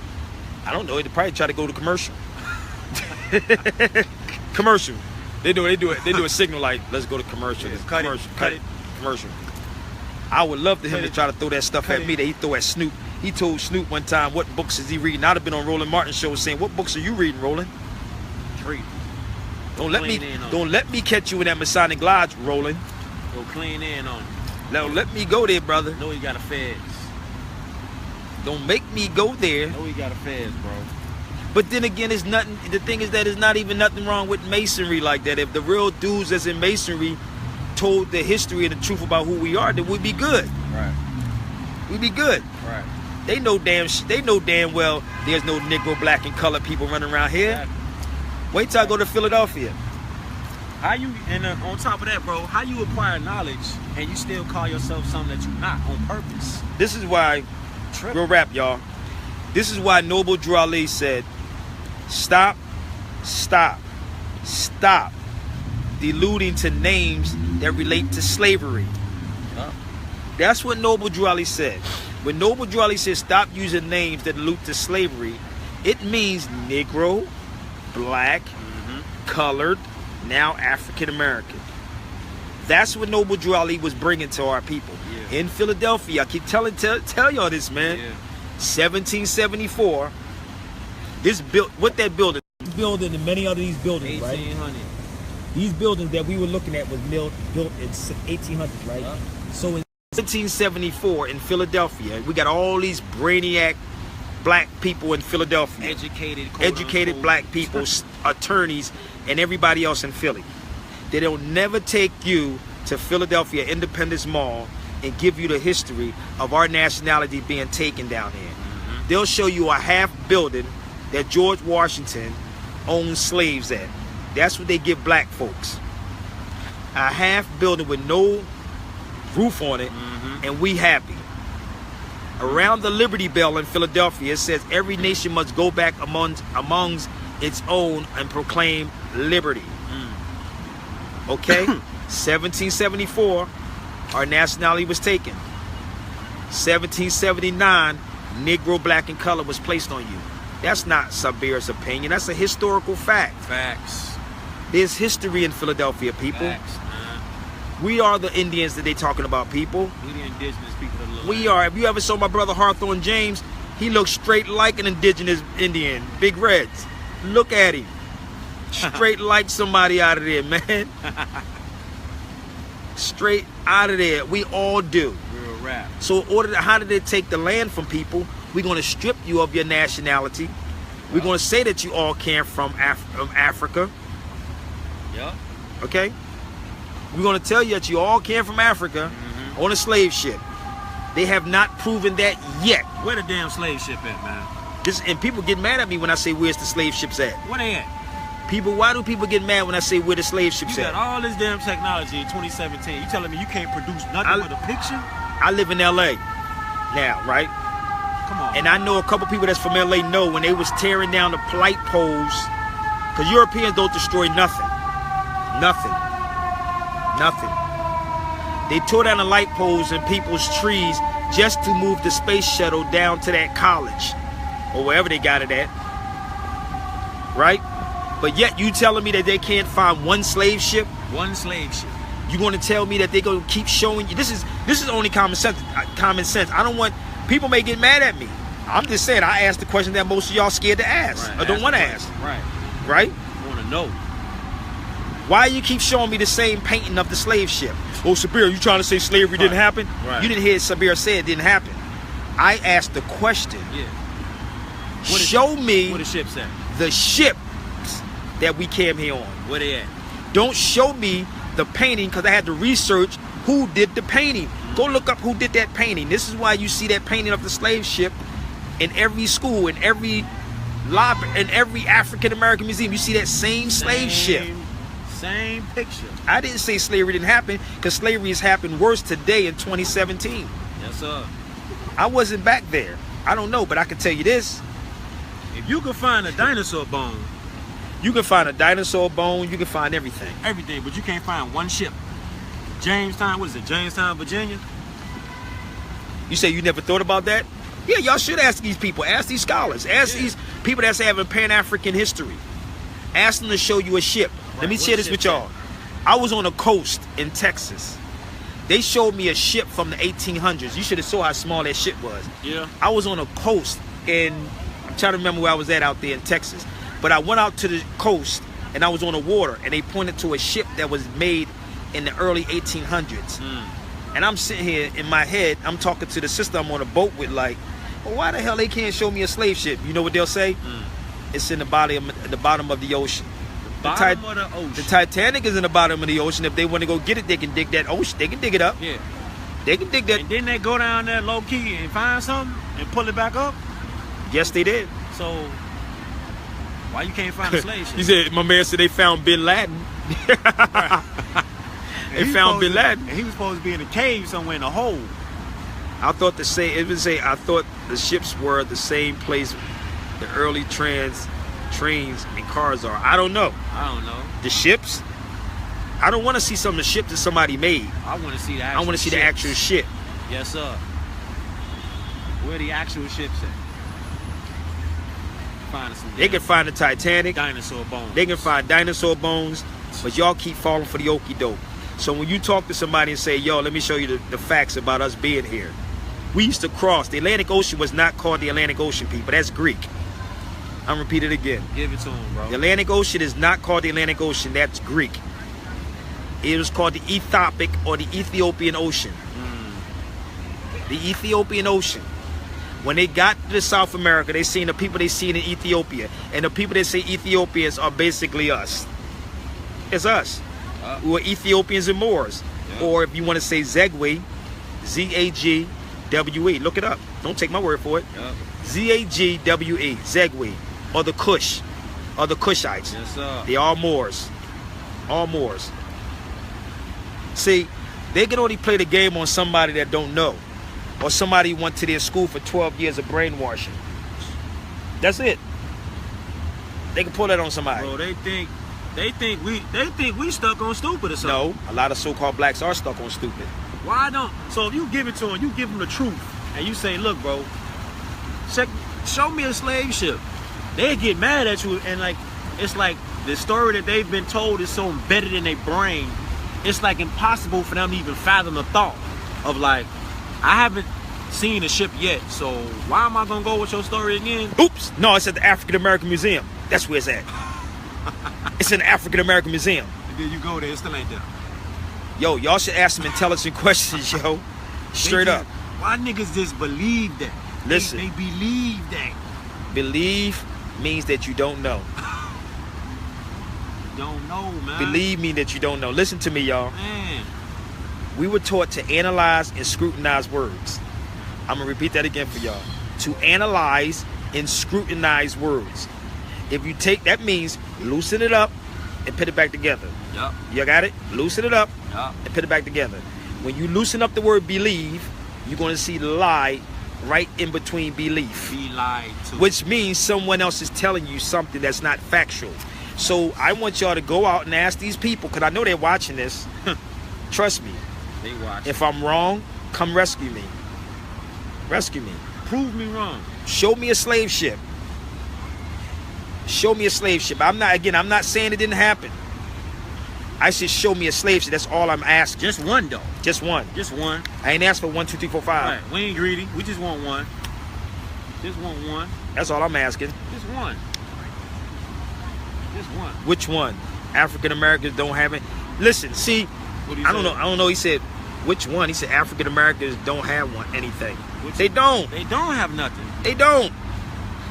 I don't know. They'd probably try to go to commercial. Commercial. They do a signal like, let's go to commercial. Yeah, cut it, commercial. cut it. Commercial. I would love to him Cut to it. try to throw that stuff Cut at it. me that he throw at Snoop. He told Snoop one time, what books is he reading? I'd have been on Roland Martin's show saying, what books are you reading, Roland? Treat. Don't let Clean in on don't let me catch you in that Masonic Lodge, Roland. Go clean in on him. Let me go there, brother. Know he got a feds. Don't make me go there. Know he got a feds, bro. But then again, it's nothing. The thing is that there's not even nothing wrong with masonry like that. If the real dudes that's in masonry told the history and the truth about who we are, then we'd be good. Right. We'd be good. Right. They know damn well there's no Negro, black, and colored people running around here. Exactly. Wait till I go to Philadelphia. How you, and on top of that, bro, how you acquire knowledge and you still call yourself something that you're not on purpose? This is why, Trip. real rap, y'all. This is why Noble Drew Ali said, stop deluding to names that relate to slavery. That's what Noble Drew Ali said. When Noble Drew Ali says stop using names that allude to slavery, it means Negro, black, colored, now African American. That's what Noble Drew Ali was bringing to our people. Yeah. In Philadelphia, I keep tell y'all this, man. Yeah. 1774. This built what that building and many other these buildings, 1800. Right? These buildings that we were looking at was built in 1800s, right? Yeah. So in 1774 in Philadelphia, we got all these brainiac black people in Philadelphia, educated black people, attorneys, and everybody else in Philly. They don't never take you to Philadelphia Independence Mall and give you the history of our nationality being taken down there. They'll show you a half building that George Washington owned slaves at. That's what they give black folks. A half building with no roof on it, and we happy. Around the Liberty Bell in Philadelphia, it says every nation must go back amongst its own and proclaim liberty. Okay? 1774, our nationality was taken. 1779, Negro, black, and color was placed on you. That's not Sabir's opinion. That's a historical fact. Facts. There's history in Philadelphia, people. Facts, man. We are the Indians that they talking about, people. We the indigenous people of the land. We are. If you ever saw my brother Hawthorne James, he looks straight like an indigenous Indian. Big reds. Look at him. Straight like somebody out of there, man. Straight out of there. We all do. Real rap. So how did they take the land from people? We're going to strip you of your nationality. We're going to say that you all came from Africa. Yeah. Okay? We're going to tell you that you all came from Africa on a slave ship. They have not proven that yet. Where the damn slave ship at, man? And people get mad at me when I say where's the slave ships at. Where they at? Why do people get mad when I say where the slave ships at? You got all this damn technology in 2017. You telling me you can't produce nothing but a picture? I live in LA now, right? Come on. And I know a couple people that's from LA know when they was tearing down the light poles, because Europeans don't destroy nothing. Nothing. They tore down the light poles and people's trees just to move the space shuttle down to that college or wherever they got it at, right? But yet you telling me that they can't find one slave ship? One slave ship. You going to tell me that they going to keep showing you? This is only common sense. I don't want, people may get mad at me. I'm just saying, I asked the question that most of y'all scared to ask, or don't want to ask. Right? I want to know. Why you keep showing me the same painting of the slave ship? Oh, Sabir, you trying to say slavery didn't happen? Right. You didn't hear Sabir say it didn't happen. I asked the question. Yeah. Show me where the ship's at. The ships that we came here on. Where they at? Don't show me the painting, because I had to research who did the painting. Go look up who did that painting. This is why you see that painting of the slave ship in every school, in every library, in every African American museum. You see that same slave ship. Same picture. I didn't say slavery didn't happen, because slavery has happened worse today in 2017. Yes, sir. I wasn't back there. I don't know, but I can tell you this. If you could find a dinosaur bone, you can find a dinosaur bone, you can find everything. Everything, but you can't find one ship. Jamestown, what is it, Jamestown, Virginia? You say you never thought about that? Yeah, y'all should ask these people, ask these scholars, ask these people that's having Pan-African history. Ask them to show you a ship. Let me share this with y'all. I was on a coast in Texas. They showed me a ship from the 1800s. You should have saw how small that ship was. Yeah. I was on a coast I'm trying to remember where I was at out there in Texas. But I went out to the coast and I was on the water, and they pointed to a ship that was made in the early 1800s. And I'm sitting here in my head, I'm talking to the sister I'm on a boat with, like, well, why the hell they can't show me a slave ship? You know what they'll say? It's in the bottom of the ocean. The Titanic is in the bottom of the ocean. If they want to go get it, they can dig that ocean. They can dig it up. Yeah. They can dig that. And didn't they go down there low key and find something and pull it back up? Yes, they did. So why you can't find a slave ship? You said, my man said they found Bin Laden. They found Bin Laden. And he was supposed to be in a cave somewhere in a hole. I thought I thought the ships were the same place the early trains and cars are. I don't know. I don't know. The ships? I don't want to see some of the ships that somebody made. I want to see the I actual want to see the ships. actual ship. Yes, sir. Where the actual ships at? Find some They can find the Titanic. dinosaur bones. They can find dinosaur bones, but y'all keep falling for the okie doke. So when you talk to somebody and say, yo, let me show you the facts about us being here. We used to cross. The Atlantic Ocean was not called the Atlantic Ocean, people. That's Greek. I'm repeat it again. Give it to him, bro. The Atlantic Ocean is not called the Atlantic Ocean. That's Greek. It was called the Ethiopic or the Ethiopian Ocean. The Ethiopian Ocean. When they got to South America, they seen the people they seen in Ethiopia. And the people that say Ethiopians are basically us. It's us. Who are Ethiopians and Moors. Yeah. Or if you want to say Zegwe, Z-A-G-W-E. Look it up. Don't take my word for it. Yep. Z-A-G-W-E. Zegwe. Or the Kush. Or the Kushites. Yes, sir. They are Moors. All Moors. See, they can only play the game on somebody that don't know. Or somebody who went to their school for 12 years of brainwashing. That's it. They can pull that on somebody. Bro, they think we stuck on stupid or something. No, a lot of so-called blacks are stuck on stupid. Why don't? So if you give it to them, you give them the truth, and you say, "Look, bro, show me a slave ship." They get mad at you, and like it's like the story that they've been told is so embedded in their brain. It's like impossible for them to even fathom the thought of like, I haven't seen a ship yet, so why am I gonna go with your story again? Oops. No, it's at the African American Museum. That's where it's at. It's in the African American Museum. And then you go there, it still ain't there. Yo, y'all should ask some intelligent questions, yo. Straight up. Why niggas just believe that? Listen. They believe that. Believe means that you don't know. Don't know, man. Believe me that you don't know. Listen to me, y'all. Man. We were taught to analyze and scrutinize words. I'm going to repeat that again for y'all. To analyze and scrutinize words. If you take, that means loosen it up and put it back together. Yup. You got it? Loosen it up Yup. and put it back together. When you loosen up the word believe, you're going to see lie right in between belief. Be lied to. Which means someone else is telling you something that's not factual. So I want y'all to go out and ask these people, because I know they're watching this. Trust me. They watch. If I'm wrong, come rescue me. Rescue me. Prove me wrong. Show me a slave ship. Show me a slave ship. I'm not saying it didn't happen. I said show me a slave ship. That's all I'm asking. Just one though. Just one. Just one. I ain't asked for 1, 2, 3, 4, 5. Right. We ain't greedy. We just want one. Just want one. That's all I'm asking. Just one. Just one. Which one? African Americans don't have it. Listen, see, What do you I don't say? know. I don't know. He said which one? He said African Americans don't have anything. Which- They don't. They don't have nothing. They don't.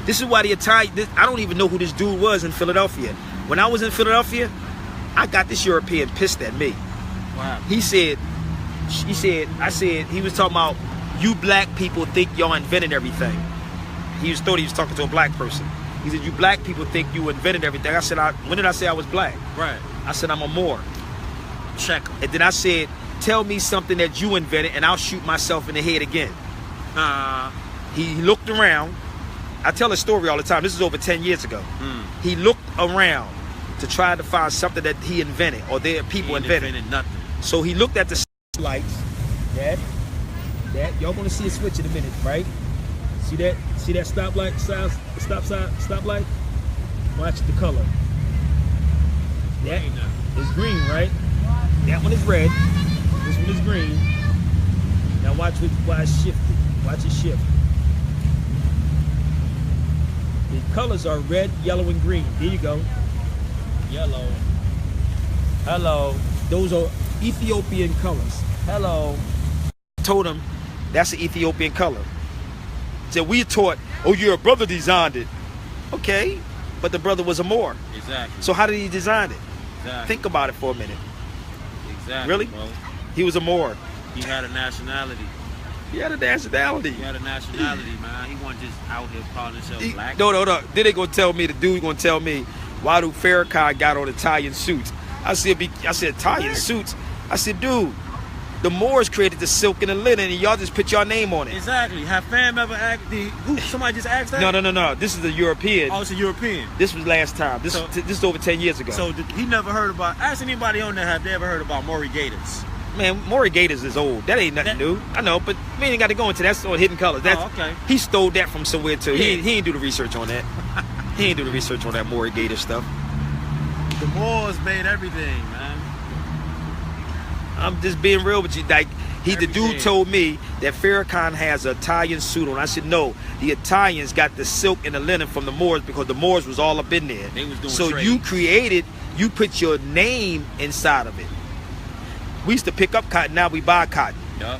This is why the Italian. I don't even know who this dude was in Philadelphia. When I was in Philadelphia, I got this European pissed at me. Wow. He said, he was talking about you black people think y'all invented everything. He thought he was talking to a black person. He said, you black people think you invented everything. I said, when did I say I was black? Right. I said, I'm a Moor. Check 'em. And then I said, tell me something that you invented and I'll shoot myself in the head again. He looked around. I tell a story all the time. This is over 10 years ago. He looked around to try to find something that he invented or their people invented. Nothing. So he looked at the lights. That y'all gonna see a switch in a minute, right? See that stoplight, stoplight? Watch the color. That is green, right? That one is red. This one is green. Now watch why it's shifted. Watch it shift. The colors are red, yellow, and green. There you go. Yellow. Hello. Those are Ethiopian colors. Hello. Told him that's an Ethiopian color. Said we taught, oh, your brother designed it. Okay, but the brother was a Moor. Exactly. So how did he design it? Exactly. Think about it for a minute. Exactly. Really? Bro. He was a Moor. He had a nationality. He had a nationality. He had a nationality, man. He wasn't just out here calling himself black. No. Then they gonna tell me, the dude gonna tell me, why do Farrakhan got on Italian suits? I said Italian suits. I said, dude, The Moors created the silk and the linen, and y'all just put your name on it. Exactly. Have fam ever asked somebody just asked that? No. This is the European. Oh, it's a European. This was last time. This is over 10 years ago. So he never heard about. Ask anybody on there, have they ever heard about Maury Gators? Man, Maury Gators is old. That ain't nothing new. I know, but we ain't got to go into that. That's on Hidden Colors. That's, okay. He stole that from somewhere too. Yeah. He ain't do the research on that. He ain't do the research on that Maury Gator stuff. The Moors made everything, man. I'm just being real with you. Like, the dude Everything. told me that Farrakhan has an Italian suit on. I said, no, the Italians got the silk and the linen from the Moors because the Moors was all up in there. They was doing so trade. you put your name inside of it. We used to pick up cotton, now we buy cotton. Yup.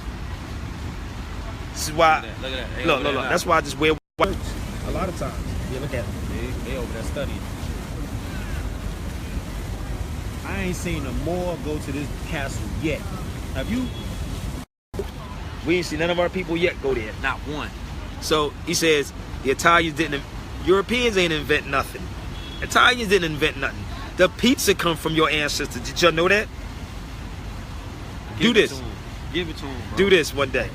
This is why. Look at that. Hey, Look. that. That's why I just wear white. A lot of times. Yeah, look at it. They over there studying. I ain't seen a Moor go to this castle yet. Have you? We ain't seen none of our people yet go there. Not one. So he says the Italians Europeans ain't invent nothing. Italians didn't invent nothing. The pizza come from your ancestors. Did y'all know that? Do this. Give it to him, bro. Do this one day.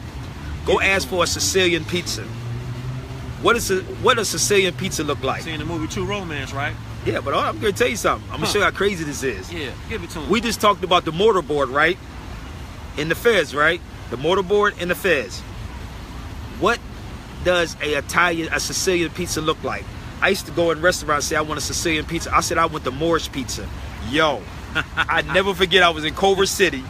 Go ask for a Sicilian pizza. What does Sicilian pizza look like? Seeing the movie True Romance, right? Yeah, but I'm gonna tell you something. I'm gonna show you how crazy this is. Yeah, give it to him. We just talked about the mortarboard, right? In the fez, right? The mortarboard in the fez. What does a Sicilian pizza look like? I used to go in restaurants and say I want a Sicilian pizza. I said I want the Moorish pizza. Yo, I never forget I was in Culver City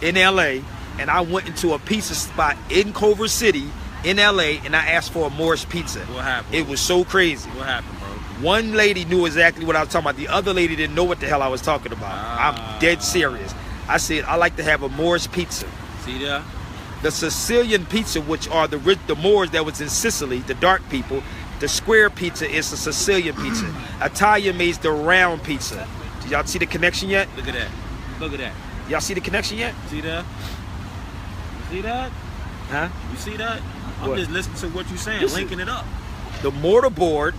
in LA, and I went into a pizza spot in Culver City in LA, and I asked for a Moorish pizza. What happened? It was so crazy. What happened, bro? One lady knew exactly what I was talking about. The other lady didn't know what the hell I was talking about. I'm dead serious. I said I like to have a Moorish pizza. See there? The Sicilian pizza, which are the Moors that was in Sicily, the dark people, the square pizza is the Sicilian pizza. Italian makes the round pizza. Did y'all see the connection yet? Look at that. Look at that. Y'all see the connection yet? See that? You see that? Huh? You see that? I'm What? just listening to what you're saying, Listen. linking it up. The mortarboard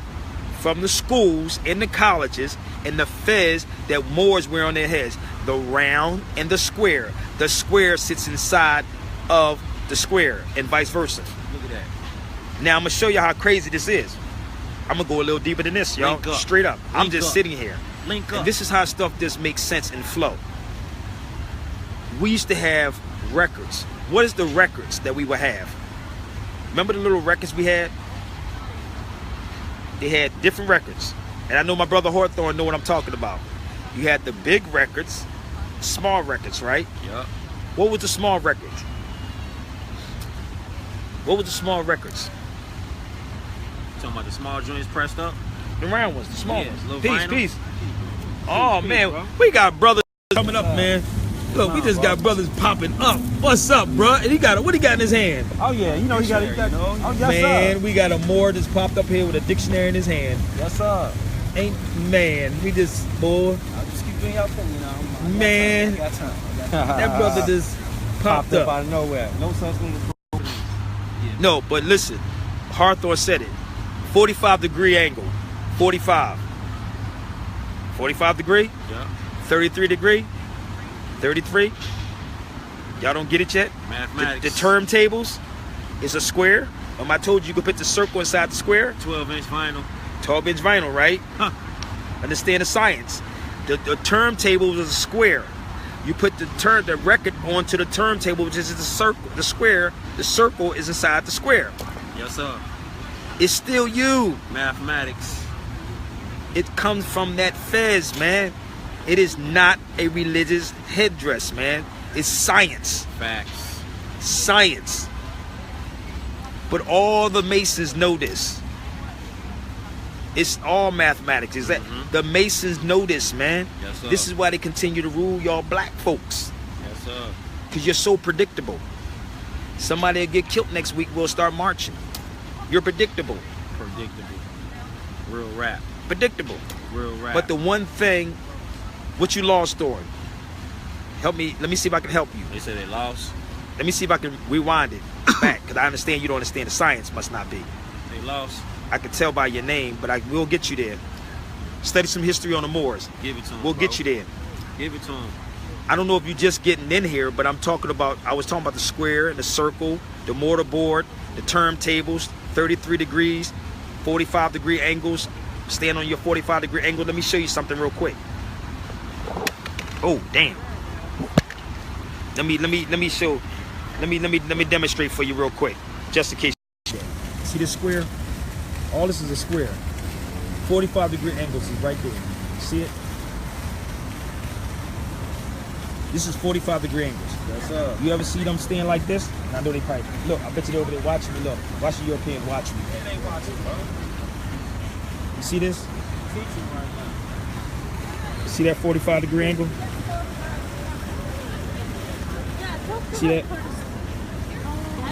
from the schools and the colleges and the fez that Moors wear on their heads. The round and the square. The square sits inside of the square and vice versa. Look at that. Now I'm gonna show you how crazy this is. I'm gonna go a little deeper than this, y'all. Link up. Straight up. I'm Link just up. sitting here. Link up. And this is how stuff just makes sense and flow. We used to have records. What is the records that we would have? Remember the little records we had? They had different records. And I know my brother Hawthorne know what I'm talking about. You had the big records, small records, right? Yup. What was the small records? What was the small records? Talking about the small joints pressed up? The round ones, the small Yeah, ones. little Peace, vinyl. peace. Oh peace, man, bro. we got brothers coming up, man. Look, we just got brothers popping up. What's up, bro? And what he got in his hand? Oh yeah, you know he got oh yes Man, we got a Moor just popped up here with a dictionary in his hand. Yes sir. We just, boy, I'll just keep doing y'all thing, you know. man, Got time. that brother just popped up. out of nowhere. No such thing as No, but listen, Hawthorne said it. 45-degree angle, 45. 45 degree, Yeah. 33 degree, 33. Y'all don't get it yet? Mathematics. The term-tables is a square. I told you you could put the circle inside the square. 12-inch vinyl. 12-inch vinyl, right? Huh. Understand the science. The turntable is a square. You put the record onto the turntable, which is the circle, the square. The circle is inside the square. Yes sir. It's still you. Mathematics. It comes from that fez, man. It is not a religious headdress, man. It's science. Facts. Science. But all the Masons know this. It's all mathematics. Is that the Masons know this, man? Yes, sir. This is why they continue to rule y'all black folks. Yes sir. Because you're so predictable. Somebody will get killed next week, we'll start marching. You're predictable. Predictable. Real rap. Predictable. Real rap. But the one thing, what you lost on, help me, let me see if I can help you. They say they lost. Let me see if I can rewind it back, because I understand you don't understand the science, must not be. They lost. I can tell by your name, but I will get you there. Study some history on the Moors. Give it to him. We'll bro. get you there. Give it to him. I don't know if you're just getting in here, but I was talking about the square and the circle, the mortarboard, the turntables, 33 degrees, 45-degree angles. Stand on your 45-degree angle. Let me show you something real quick. Oh, damn. Let me demonstrate for you real quick, just in case. See this square? All this is a square. 45-degree angles is right there. See it? This is 45-degree angles. Yes, sir. You ever see them stand like this? I know they probably. Look, I bet you they're over there watching me. Look, watch the European watch me. They ain't watching, bro. You see this? Teaching right now. See that 45-degree angle? See that?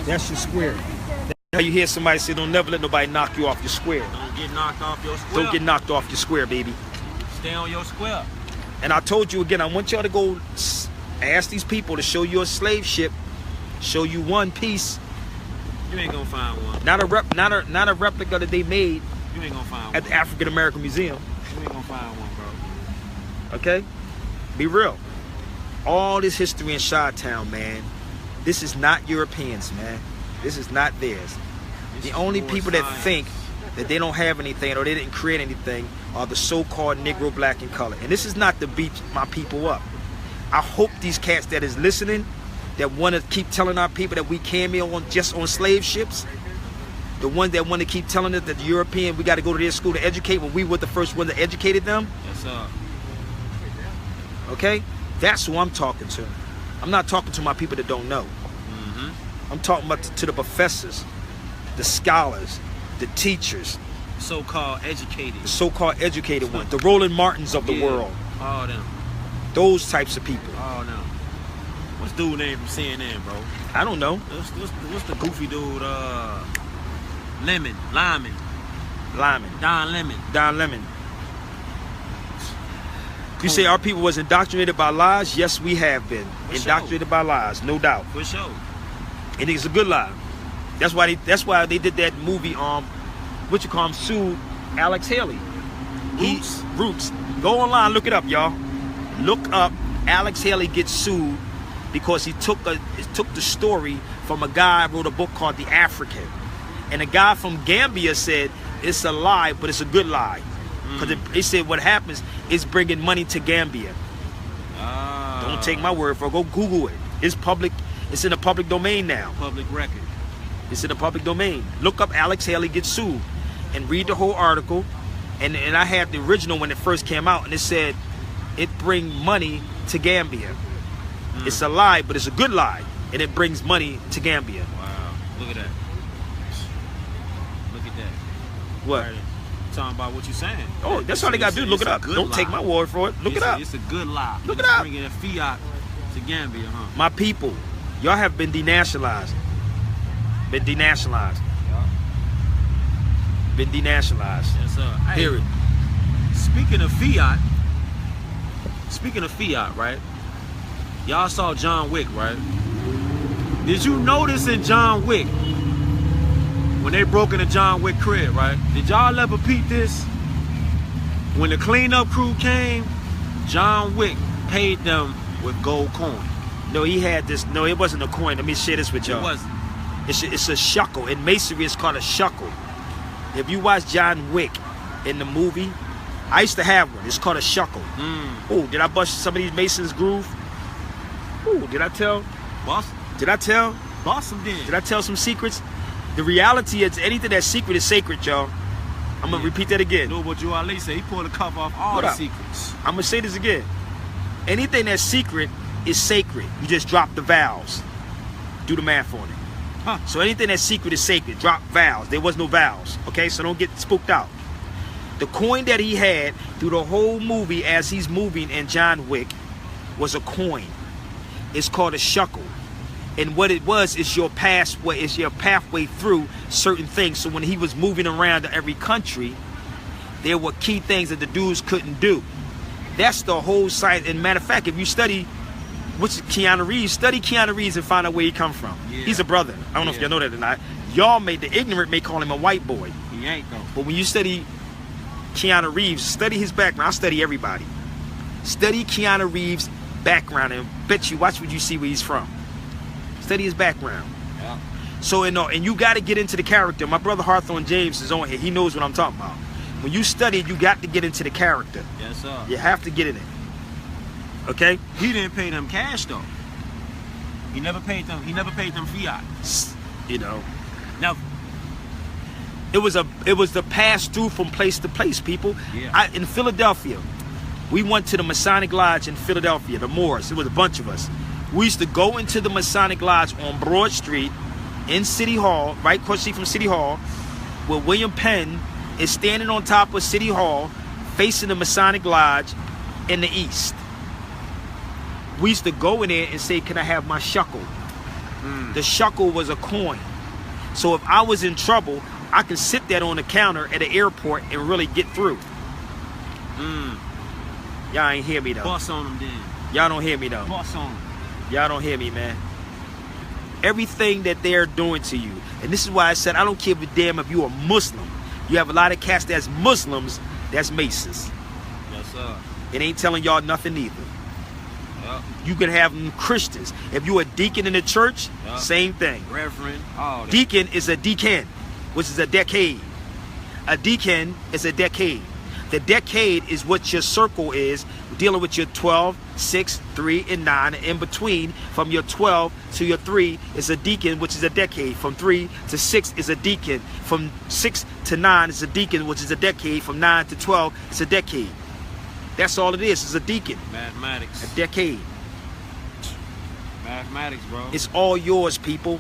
That's your square. That's how you hear somebody say, don't never let nobody knock you off your square. Don't get knocked off your square. Don't get knocked off your square, baby. Stay on your square. And I told you again, I want y'all to go ask these people to show you a slave ship, show you one piece. You ain't gonna find one. Not a replica that they made You ain't gonna find one. at the African American Museum. You ain't gonna find one, bro. Okay? Be real. All this history in Chi-Town, man, this is not Europeans, man. This is not theirs. This The is only more people that science. think that they don't have anything or they didn't create anything are the so-called Negro, black, and color. And this is not to beat my people up. I hope these cats that is listening, that want to keep telling our people that we came here on just on slave ships, the ones that want to keep telling us that the European, we got to go to their school to educate when we were the first ones that educated them. Yes, sir. Okay? That's who I'm talking to. I'm not talking to my people that don't know. I'm talking about to the professors, the scholars, the teachers, So-called educated. the so-called educated ones, the Roland Martins of the Yeah. world. All them. Those types of people. All them. What's dude name from CNN, bro? I don't know. What's the goofy dude? Lyman. Lyman. Don Lemon. Don Lemon. You say our people was indoctrinated by lies? Yes, we have been. For Indoctrinated by lies, no doubt. For sure. And it's a good lie. That's why they did that movie, what you call him, sued Alex Haley. Roots. Go online, look it up, y'all. Look up Alex Haley gets sued because he took the story from a guy who wrote a book called The African. And a guy from Gambia said it's a lie, but it's a good lie. Because they said what happens is bringing money to Gambia. Don't take my word for it. Go Google it. It's public. It's in the public domain now. Public record. It's in the public domain. Look up Alex Haley gets sued and read the whole article. And I had the original when it first came out, and it said it brings money to Gambia. It's a lie, but it's a good lie, and it brings money to Gambia. Wow. Look at that. Look at that. What? Right. Talking about what you're saying. Oh, that's all they gotta do. Look it up. Don't take my word for it. Look it up. It's a good lie. Look it up. Bringing a fiat to Gambia, huh? My people, y'all have been denationalized. Been denationalized. Been denationalized. Yes, sir. Hey, Period. Speaking of fiat, right? Y'all saw John Wick, right? Did you notice in John Wick, when they broke into John Wick crib, right? Did y'all ever peep this? When the cleanup crew came, John Wick paid them with gold coin. No, he had this. No, it wasn't a coin. Let me share this with y'all. It wasn't. It's a shekel. In masonry, it's called a shekel. If you watch John Wick in the movie, I used to have one. It's called a shekel. Oh, did I bust some of these masons' groove? Oh, did I tell? Boss, Did I tell? boss them then. Did I tell some secrets? The reality is anything that's secret is sacred, y'all. I'm gonna repeat that again. You know what Joe Ali said? He pulled the cover off all What the up? secrets. I'm gonna say this again. Anything that's secret is sacred. You just drop the vowels. Do the math on it. Huh. So anything that's secret is sacred. Drop vowels. There was no vowels. Okay, so don't get spooked out. The coin that he had through the whole movie as he's moving in John Wick was a coin. It's called a shekel. And what it was is your pathway, is your pathway through certain things. So when he was moving around to every country, there were key things that the dudes couldn't do. That's the whole science. And matter of fact, if you study Keanu Reeves, study Keanu Reeves and find out where he come from. Yeah. He's a brother. I don't know if y'all know that or not. Y'all the ignorant may call him a white boy. He ain't though. But when you study Keanu Reeves, study his background. I study everybody. Study Keanu Reeves' background and bet you, watch what you see where he's from. Study his background. Yeah. So, and you got to get into the character. My brother Hawthorne James is on here. He knows what I'm talking about. When you study, you got to get into the character. Yes, sir. You have to get in it. Okay? He didn't pay them cash though. He never paid them. He never paid them fiat. You know, Never. it was the pass through from place to place, people. Yeah. In Philadelphia, we went to the Masonic Lodge in Philadelphia, the Moors. It was a bunch of us. We used to go into the Masonic Lodge on Broad Street in City Hall, right across the street from City Hall, where William Penn is standing on top of City Hall, facing the Masonic Lodge in the east. We used to go in there and say, "Can I have my shekel?" The shekel was a coin. So if I was in trouble, I could sit there on the counter at the airport and really get through. Y'all ain't hear me though. Boss on them then. Y'all don't hear me though. Boss on them. Y'all don't hear me, man. Everything that they're doing to you. And this is why I said I don't give a damn if you're a Muslim. You have a lot of cats that's Muslims, that's Masons. Yes, sir. It ain't telling y'all nothing either. Yep. You can have them Christians. If you're a deacon in the church, Yep. same thing. Reverend. All that. Deacon is a decan, which is a decade. A decan is a decade. The decade is what your circle is, dealing with your 12, 6, 3, and 9. And in between, from your 12 to your 3 is a deacon, which is a decade. From 3 to 6 is a deacon. From 6 to 9 is a deacon, which is a decade. From 9 to 12 is a decade. That's all it is a deacon. Mathematics. A decade. Mathematics, bro. It's all yours, people.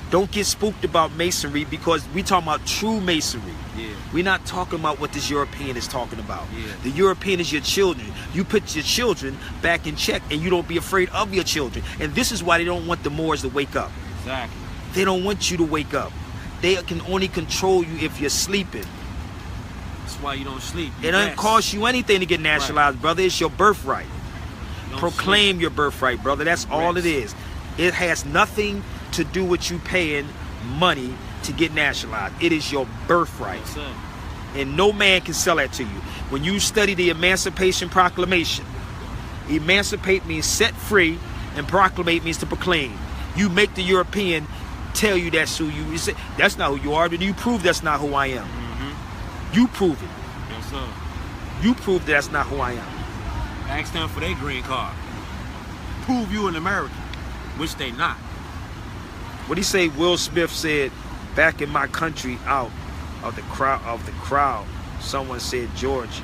Don't get spooked about masonry because we talking about true masonry. Yeah. We're not talking about what this European is talking about. Yeah. The European is your children. You put your children back in check and you don't be afraid of your children. And this is why they don't want the Moors to wake up. Exactly. They don't want you to wake up. They can only control you if you're sleeping. That's why you don't sleep. It doesn't cost you anything to get nationalized, brother. It's your birthright. Proclaim your birthright, brother. That's all it is. It has nothing to do with you paying money to get nationalized. It is your birthright. Yes, sir. And no man can sell that to you. When you study the Emancipation Proclamation, emancipate means set free and proclamate means to proclaim. You make the European tell you that's who you say, that's not who you are, then you prove that's not who I am. You prove it. Yes, sir. You prove that that's not who I am. Ask them for their green card. Prove you an American, which they not. What do you say? Will Smith said, "Back in my country, out of the crowd, someone said Georgia.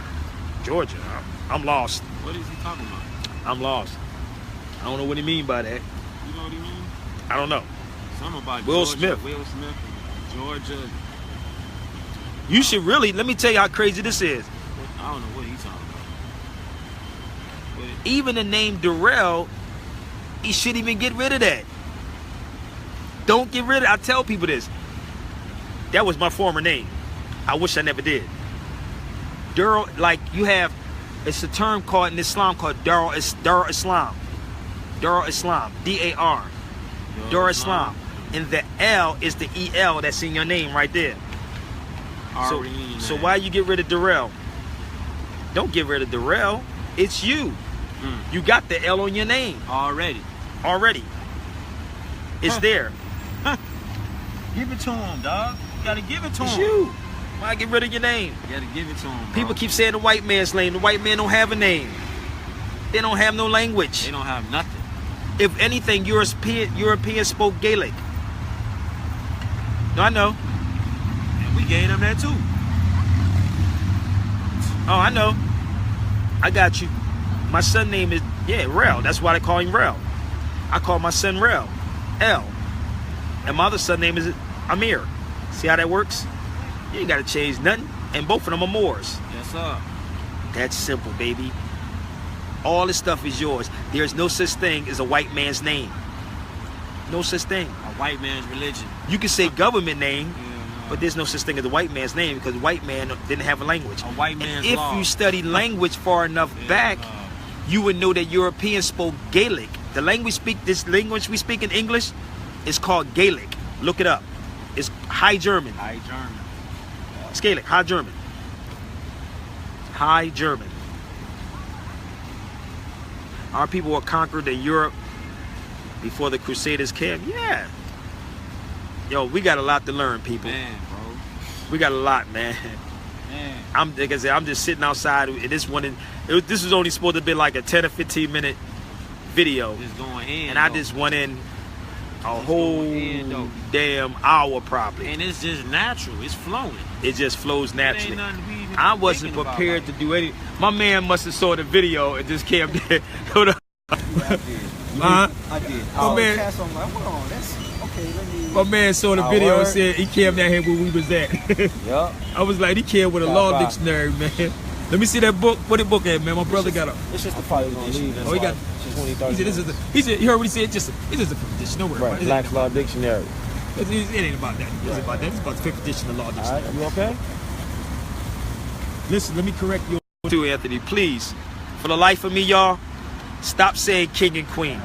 I'm lost. What is he talking about? I'm lost. I don't know what he mean by that. You know what he mean? I don't know. Something about Will Georgia, Smith. Will Smith, Georgia. You should really, let me tell you how crazy this is. I don't know what he's talking about. Even the name Darrell, he shouldn't even get rid of that. Don't get rid of it. I tell people this. That was my former name. I wish I never did. Darrell, like you have, it's a term called in Islam called Darul Islam. Darul Islam. D-A-R. Darul Islam. And the L is the E-L that's in your name right there. So why you get rid of Darrell? Don't get rid of Darrell. It's you. You got the L on your name. Already. It's there. Give it to him, dog. You gotta give it to It's him. you. Why get rid of your name? You gotta give it to him, bro. People keep saying the white man's name. The white man don't have a name. They don't have no language. They don't have nothing. If anything, Europeans spoke Gaelic. No, I know. And we gave them that too. Oh, I know. I got you. My son name is, Rel. That's why they call him Rel. I call my son Rel. L. And my other son name is Amir. See how that works? You ain't got to change nothing. And both of them are Moors. Yes, sir. That's simple, baby. All this stuff is yours. There's no such thing as a white man's name. No such thing. A white man's religion. You can say government name, Yeah, but there's no such thing as a white man's name because white man didn't have a language. A white man's and if law. you study language far enough back, you would know that Europeans spoke Gaelic. The language this language we speak in English is called Gaelic. Look it up. It's High German. High German. It's Gaelic. High German. High German. Our people were conquered in Europe before the Crusaders came. Yeah. Yo, we got a lot to learn, people. Man, bro. We got a lot, man. Man. Like I said, I'm just sitting outside, and this was only supposed to be like a 10 or 15 minute video, Just going in. and I though. just went in a whole going in, though. damn hour probably. And it's just natural. It's flowing. It just flows It ain't naturally. nothing we even I wasn't thinking about, prepared to like- do any. My man must have saw the video and just came there. Hold up. I did. Huh? I did. Oh, man. Cast on like, hold on, that's okay. Let me. My man saw the Our video and word. said he came down here where we was at. Yup. I was like, he came with a Got law five. dictionary, man. Let me see that book. What the book at, man? My brother got a. It's just a file edition. Oh, he got. It's 20, He 30. said, this is a, he said, you heard what he said? It's just a fifth edition. Don't worry about Right, it. Black's Law Dictionary. It ain't about that. It's about that. It's about the fifth edition of law All dictionary. right, you okay? Listen, let me correct you too, Anthony. Please, for the life of me, y'all, stop saying king and queen.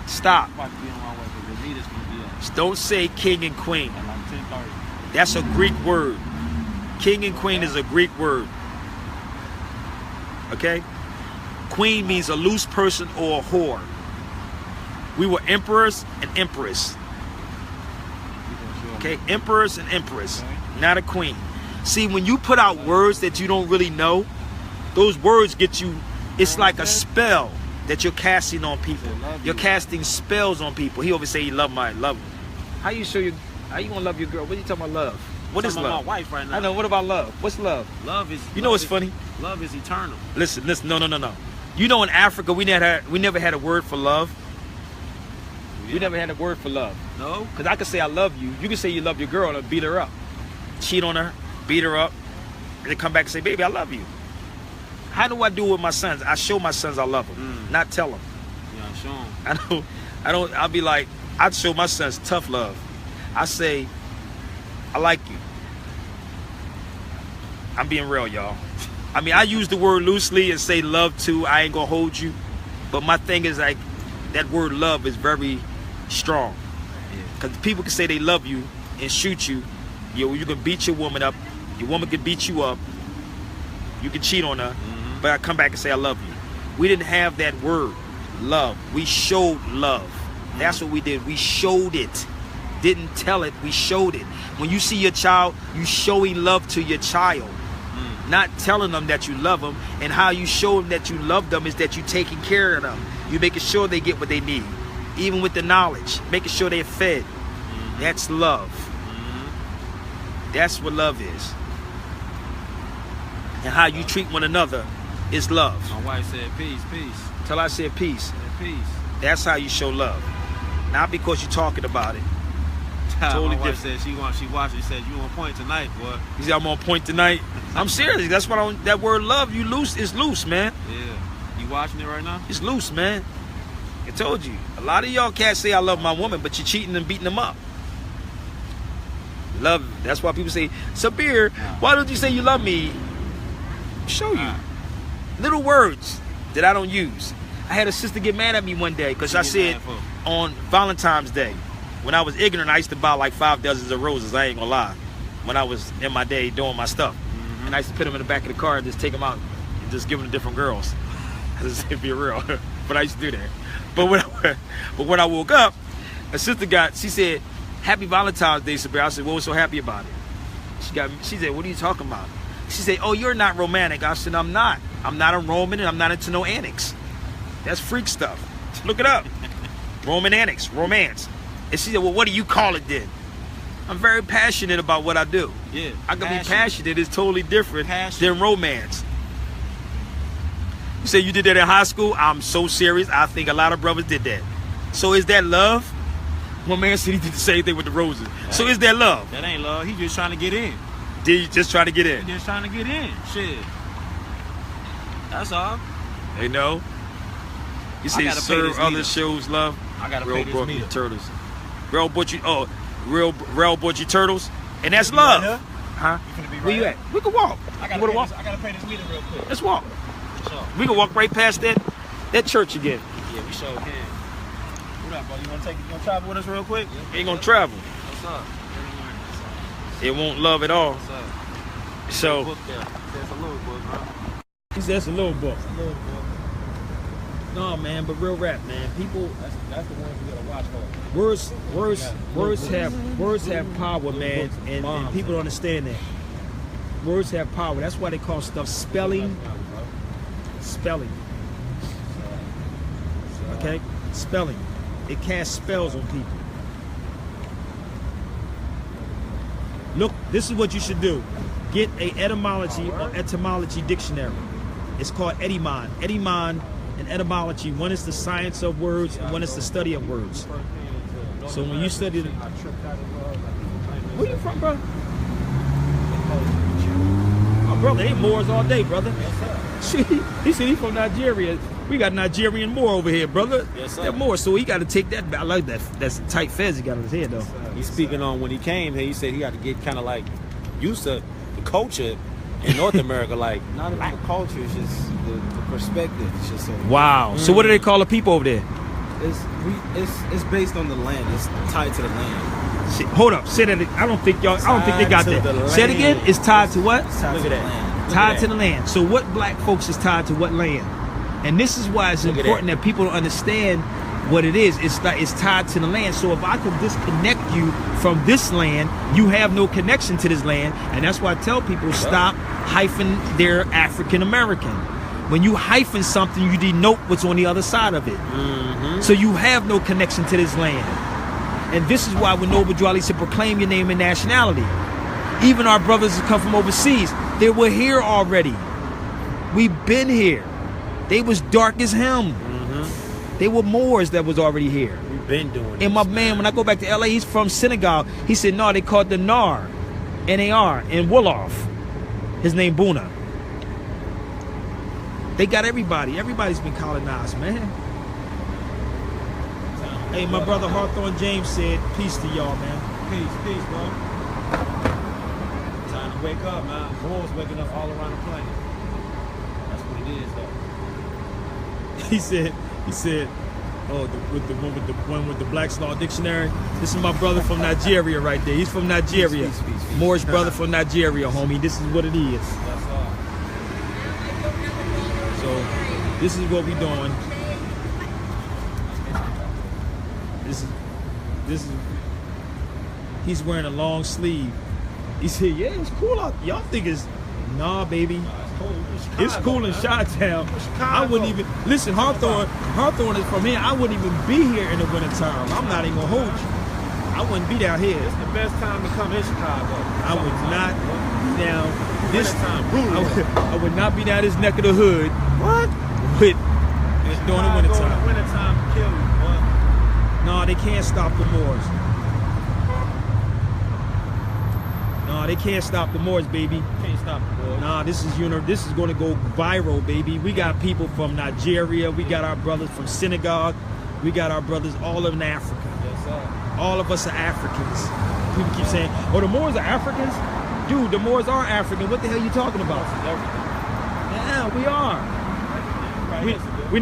Stop. I'm about to be on my way because the leader's gonna be up Don't say king and queen. at like 10:30. That's a Greek word. King and queen is a Greek word. Okay? Queen means a loose person or a whore. We were emperors and empress. Okay? Emperors and empress, not a queen. See, when you put out words that you don't really know, those words get you, it's like a spell that you're casting on people. You're casting spells on people. He always say he love him. How you gonna love your girl? What are you talking about love? What is Talking about love? my wife right now. I know, what about love? What's love? Love is. You know what's funny? Love is eternal. Listen, no. You know in Africa we never had a word for love. We never had a word for love. No. Because I could say I love you. You can say you love your girl and beat her up. Cheat on her, beat her up, and then come back and say, baby, I love you. How do I do it with my sons? I show my sons I love them, not tell them. Yeah, show 'em. I'll be like, I'd show my sons tough love. I say, I like you. I'm being real, y'all. I mean, I use the word loosely and say love too. I ain't gonna hold you. But my thing is like, that word love is very strong. Because people can say they love you and shoot you. You can beat your woman up. Your woman can beat you up. You can cheat on her. But I come back and say I love you. We didn't have that word, love. We showed love. That's what we did. We showed it. Didn't tell it, we showed it. When you see your child, you showing love to your child. Not telling them that you love them. And how you show them that you love them is that you taking care of them. You making sure they get what they need. Even with the knowledge. Making sure they're fed. That's love. That's what love is. And how you treat one another is love. My wife said peace, peace. Till I said peace. Said peace. That's how you show love. Not because you're talking about it. Totally Totally my wife said she watched. She said you on point tonight, boy. You see, I'm on point tonight. I'm serious. That's what that word love, you loose, is loose, man. Yeah. You watching it right now? It's loose, man. I told you. A lot of y'all can't say I love my woman, but you're cheating and beating them up. Love. That's why people say, Sabir, why don't you say you love me? Show you. Little words that I don't use. I had a sister get mad at me one day because I said on Valentine's Day, when I was ignorant, I used to buy like 5 dozens of roses. I ain't gonna lie. When I was in my day doing my stuff. And I used to put them in the back of the car and just take them out and just give them to different girls. Just to be real. But I used to do that. But when I woke up, a sister she said, Happy Valentine's Day, Sabir. I said, what was so happy about it? She said, what are you talking about? She said, oh, you're not romantic. I said, I'm not. I'm not a Roman and I'm not into no antics. That's freak stuff. Look it up. Roman antics, romance. And she said, well, what do you call it then? I'm very passionate about what I do. Yeah. I can be passionate. It's totally different than romance. You say you did that in high school? I'm so serious. I think a lot of brothers did that. So is that love? One man said he did the same thing with the roses. So is that love? That ain't love. He just trying to get in. Did you just try to get in? He just trying to get in. Shit. That's all. They know. You say gotta pay serve this other meter. shows love. I gotta Real pay this brought meter. turtles. Real brought you. Oh, real brought you turtles, and that's love. Right here? Huh? You finna be Where you right at? We can walk. You wanna walk? I gotta pay this meter real quick. Let's walk. Sure. We can walk right past that church again. Yeah, we sure can. What up, bro? You wanna travel with us real quick? Ain't gonna travel. What's up? It won't love at all. What's up? So Book there. There's a little book, huh? he says a little book. No, man, but real rap, man. People, That's the ones you gotta watch for. words have power, man, and people don't understand that. Words have power. That's why they call stuff spelling. Okay, spelling. It casts spells on people. Look, this is what you should do. Get a etymology or etymology dictionary. It's called etymon. Etymon and etymology. One is the science of words, and one is the study of words. So when you study the... Where you from, bro? Oh, brother, they Moors all day, brother. He said he's from Nigeria. We got Nigerian Moor over here, brother. Yes, sir. That Moor, so he got to take that. I like that. That's a tight fez he got on his head, though. He's speaking on when he came here. He said he had to get kind of like used to the culture in North America. Like not even the culture, it's just the perspective. It's just Wow. So what do they call the people over there? It's based on the land. It's tied to the land. Shit, hold up. Say that. I don't think they got Tied to that. the Say it again. land. It's tied to what? It's tied Look to at the that. land. Tied to the land. So what black folks is tied to what land? And this is why it's Look at important that people don't understand what it is. It's like it's tied to the land. So if I can disconnect you from this land, you have no connection to this land. And that's why I tell people stop hyphen their African American. When you hyphen something, you denote what's on the other side of it. So you have no connection to this land. And this is why when Noble Drew Ali said proclaim your name and nationality. Even our brothers who come from overseas, they were here already. We've been here. They was dark as him. They were Moors that was already here. We've been doing. And my man, when I go back to LA, he's from Senegal. He said, no, they called the Nar, N-A-R, in Wolof. His name Buna. They got everybody. Everybody's been colonized, man. Hey, my brother Hawthorne James said, peace to y'all, man. Peace, bro. Time to wake up, man. Moors waking up all around the planet. That's what it is, though. He said, oh, with the one with the Black's Law Dictionary. This is my brother from Nigeria right there. He's from Nigeria. Peace. Moorish brother from Nigeria, homie. This is what it is. That's all. So this is what we doing. This is he's wearing a long sleeve. He said, yeah, it's cool out. Y'all think it's nah, baby. It's cool in Chi-Town. I wouldn't even listen. Hawthorne is from here. I wouldn't even be here in the wintertime. I'm not even gonna hold you. I wouldn't be down here. It's the best time to come in Chicago. I would not be down this Wintertime, brutal. I would not be down this neck of the hood. What? With during the wintertime. Wintertime kill you, boy. No, they can't stop the Moors. No, they can't stop the Moors, baby. Can't stop the boy. Nah, this is going to go viral, baby. We got people from Nigeria. We got our brothers from Senegal. We got our brothers all over in Africa. Yes, sir. All of us are Africans. People keep saying, "Oh, the Moors are Africans." Dude, the Moors are African. What the hell are you talking about? Yeah, we are. We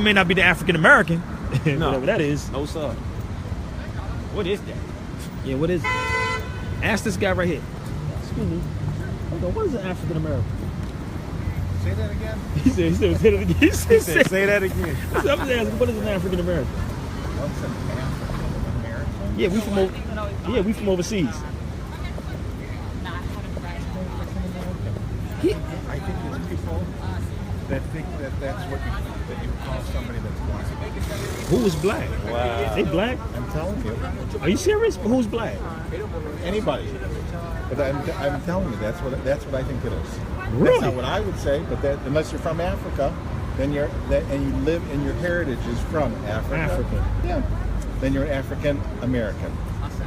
may not be the African American, whatever that is. No, sir. What is that? Yeah, what is it? Ask this guy right here. Excuse me. What is an African American? Say that again. He said, say that again. He said, Say that again. I'm just asking, what is an African American? What's an African American? Yeah, we from overseas. I think there's people that think that that's what you call somebody that's black. Who is black? Wow. They black? I'm telling you. Are you serious? Who's black? Anybody. But I'm telling you, that's what I think it is. Really? That's not what I would say, but that unless you're from Africa, then and you live and your heritage is from Africa. Africa. Yeah. Then you're an African American.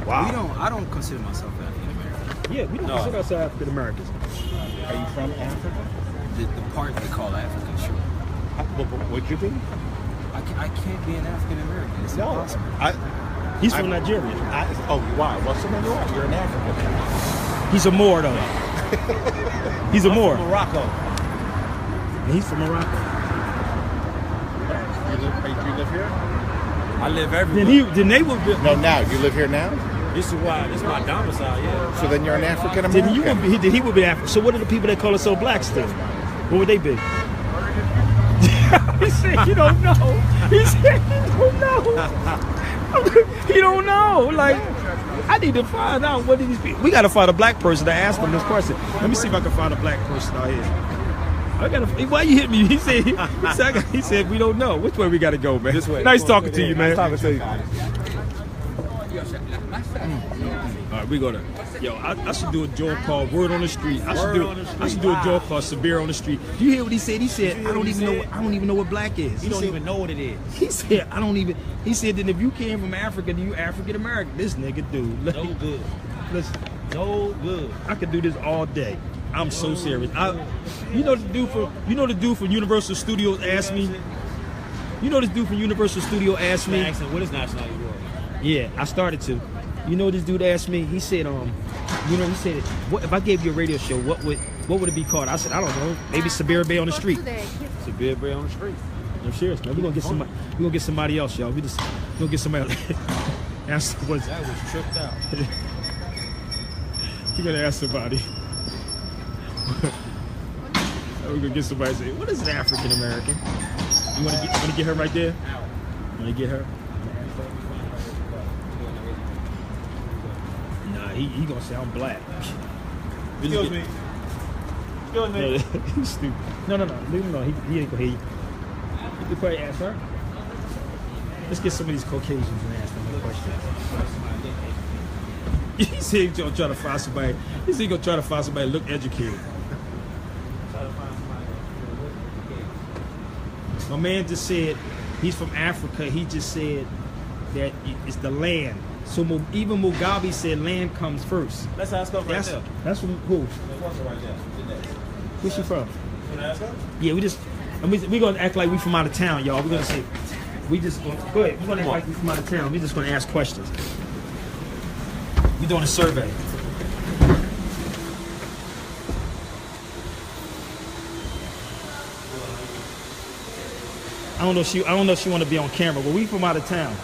Wow. I don't consider myself African American. Yeah, we don't consider ourselves African Americans. Are you from Africa? The part they call African, sure. Would you be? I can't be an African American. It's impossible. He's from Nigeria. Why? Well, so then you are. You're an African. He's a Moor, though. He's a Moor. Morocco. And he's from Morocco. You live here? I live everywhere. Then they would be. No, now. You live here now? This is my domicile, yeah. So then you're an African American. Then he would be African. So what are the people that call us so blacks then? What would they be? He said, you don't know. He said, you don't know. He don't know. Like, I need to find out what these people. We got to find a black person to ask them this question. Let me see if I can find a black person out here. I gotta. Why you hit me? He said we don't know. Which way we gotta go, man? This way. Nice talking to you, man. Nice talking to you. All right, we gonna. Yo, I should do a joke called "Word on the Street." I should do a joke called "Sabir on the Street." Do you hear what he said? He said, "I don't even know what black is." You don't even know what it is. He said, "I don't even." He said, "Then if you came from Africa, then you African American." This nigga, dude. No good. Listen, No good. I could do this all day. I'm so serious. You know the dude from Universal Studios asked me. You know this dude from Universal Studios asked me. Ask him what his nationality was. Yeah, I started to. You know this dude asked me. He said, he said, what if I gave you a radio show? What would it be called? I said, I don't know. Maybe Sabir Bay on the Street. Sabir Bay on the street. I'm serious, man. We're gonna get somebody. We're gonna get somebody else, y'all. We're gonna get somebody else. Ask what's. That was tripped out. You're gonna ask somebody. We're gonna get somebody to say, what is an African American? You wanna get her right there? You wanna get her? Nah, he gonna say I'm black. Excuse me. Excuse me. He's stupid. No. Leave him alone. He ain't gonna hear you. You could probably ask her. Let's get some of these Caucasians and ask them a question. He said he's gonna try to find somebody. He said he's gonna try to find somebody look educated. My man just said he's from Africa. He just said that it's the land. So even Mugabe said land comes first. Let's ask her right there. That's from who? Right there. Where's she from? Can I ask her? Yeah, we're gonna act like we from out of town, y'all. We're gonna say go ahead. We're gonna act like we from out of town. We're just gonna ask questions. We're doing a survey. I don't know if she want to be on camera, but we from out of town,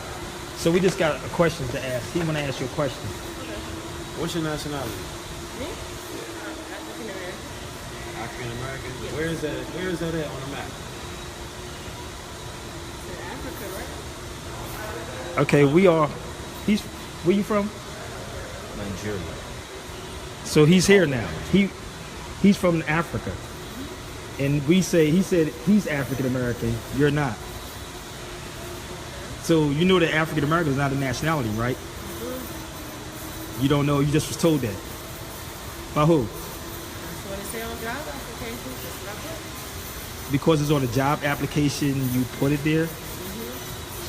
so we just got a question to ask. He want to ask you a question. What's your nationality? Me? African American. Where is that at on the map? Africa, right? Okay, where you from? Nigeria. So he's here now. He's from Africa. And he said he's African American, you're not. So you know that African American is not a nationality, right? You don't know, you just was told that. By who? That's what it say on job application. That's not it. Because it's on a job application, you put it there.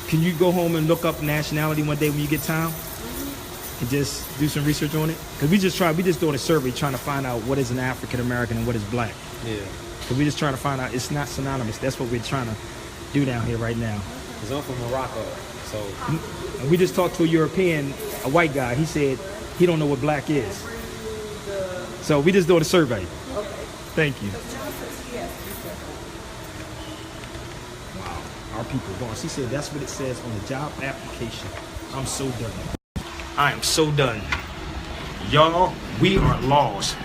Can you go home and look up nationality one day when you get time? And just do some research on it? Because we just doing a survey trying to find out what is an African American and what is black. Yeah. So we're just trying to find out it's not synonymous. That's what we're trying to do down here right now. Because I'm from Morocco, so And we just talked to a European, a white guy. He said he don't know what black is. So we just doing a survey. Thank you. Wow, our people boss. He said that's what it says on the job application. I'm so done. I am so done. Y'all, we are lost.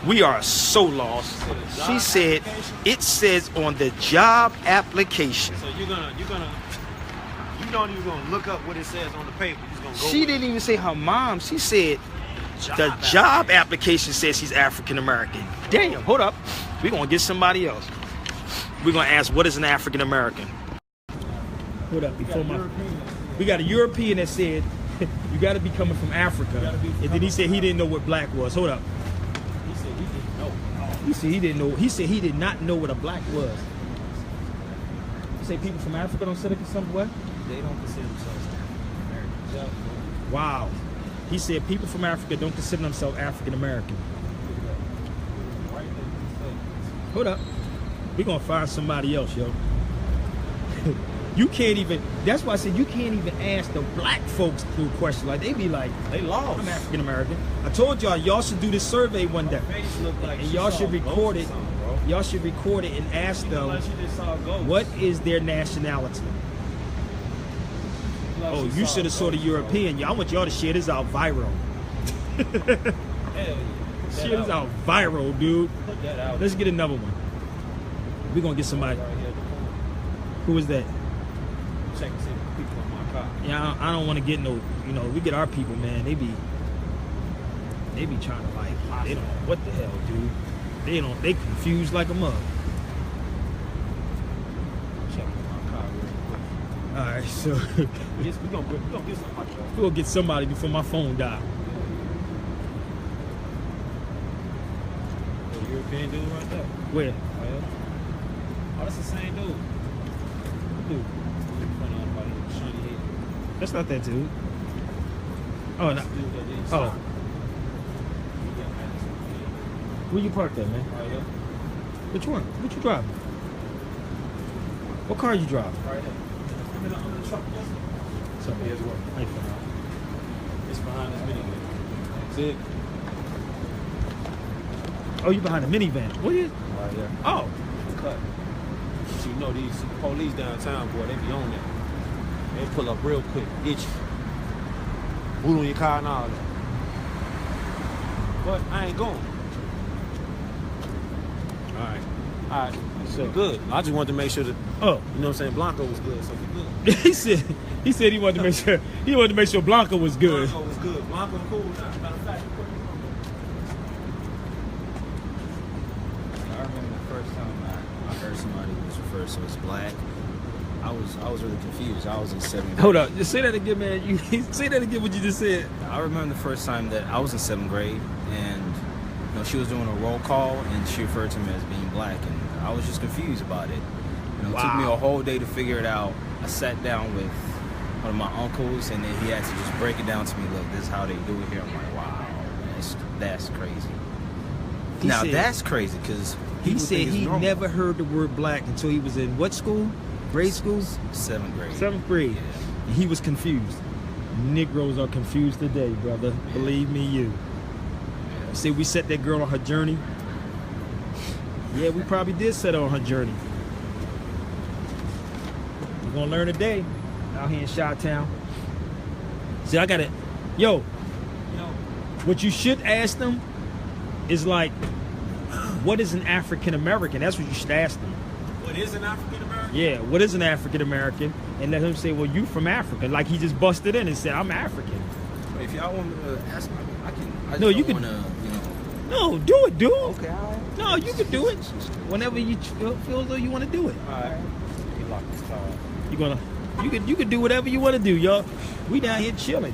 We are so lost. She said it says on the job application. So you don't even gonna look up what it says on the paper. You're just gonna go. She didn't even say her mom. She said the job application says she's African American. Damn, hold up. We're gonna get somebody else. We're gonna ask what is an African American. Hold up, we got a European that said you gotta be coming from Africa. And then he said he didn't know what black was. Hold up. He said he didn't know. He said he did not know what a black was. You say people from Africa don't sit up in some what? They don't consider themselves African Americans. Wow. He said people from Africa don't consider themselves African American. Hold up. We're gonna find somebody else, yo. You can't even, that's why I said you can't even ask the black folks through questions. Like they be like, They lost. I'm African American. I told y'all should do this survey one day. And y'all should record it. Y'all should record it and ask them what is their nationality. Oh, you should have saw the European. Y'all, I want y'all to share this out viral. Share this out viral, dude. Let's get another one. We're gonna get somebody. Who was that? Check and see the people on my car. Yeah, I don't want to get no. You know, we get our people, man. They be trying to like. They don't know what the hell, dude. They confused like a mug. Check my car real quick. All right, so Yes, we gonna get somebody. we'll get somebody before my phone die. The European dude right there. Where? Oh, yeah. Oh, that's the same dude. Dude, Front of everybody, shiny head. that's not that dude. Oh no. That's the dude that didn't Oh, stop. Yeah, where you parked at, man? right here. Which one? What you driving? What car you driving? Right here. I'm in the truck. Something. Here's what. How you feeling? It's behind this minivan. See it? Oh, you behind the minivan. What is? Right there. Oh, Cut. But you know these police downtown, boy, they be on that. They pull up real quick, get you. Boot on your car and all that. But I ain't going. alright. Alright, So- so good. I just wanted to make sure that, Oh, you know what I'm saying, Blanco was good, so we good. he said he wanted to make sure Blanca was good. Blanco was good. Blanco cool now. Matter of fact, I remember the first time I heard somebody was referred to as black. I was really confused. I was in 7th grade. Hold up, just say that again, man. You say that again. What you just said. I remember the first time that I was in 7th grade, and she was doing a roll call, and she referred to me as being black, and I was just confused about it. It took me Wow. a whole day to figure it out. I sat down with one of my uncles, and then he had to just break it down to me. Look, this is how they do it here. I'm like, wow, that's crazy. He Now said- that's crazy because He said he never heard the word black until he was in what school? Grade school? 7th grade. 7th grade. Yeah. And he was confused. Negroes are confused today, brother. Believe me, you. See, we set that girl on her journey. Yeah, we probably did set her on her journey. We're gonna learn today out here in Chi-Town. See, I gotta, yo, what you should ask them is like, what is an African American? That's what you should ask them. what is an African American? Yeah, what is an African American? And let him say, well, you from Africa. Like he just busted in and said, I'm African. If y'all want me to ask me, I can. I No, just you don't can- wanna, No, do it, dude. Okay, all right. No, you can do it. Whenever you feel as though you want to do it. Alright. He locked his car. You can do whatever you want to do, y'all. We down here chilling.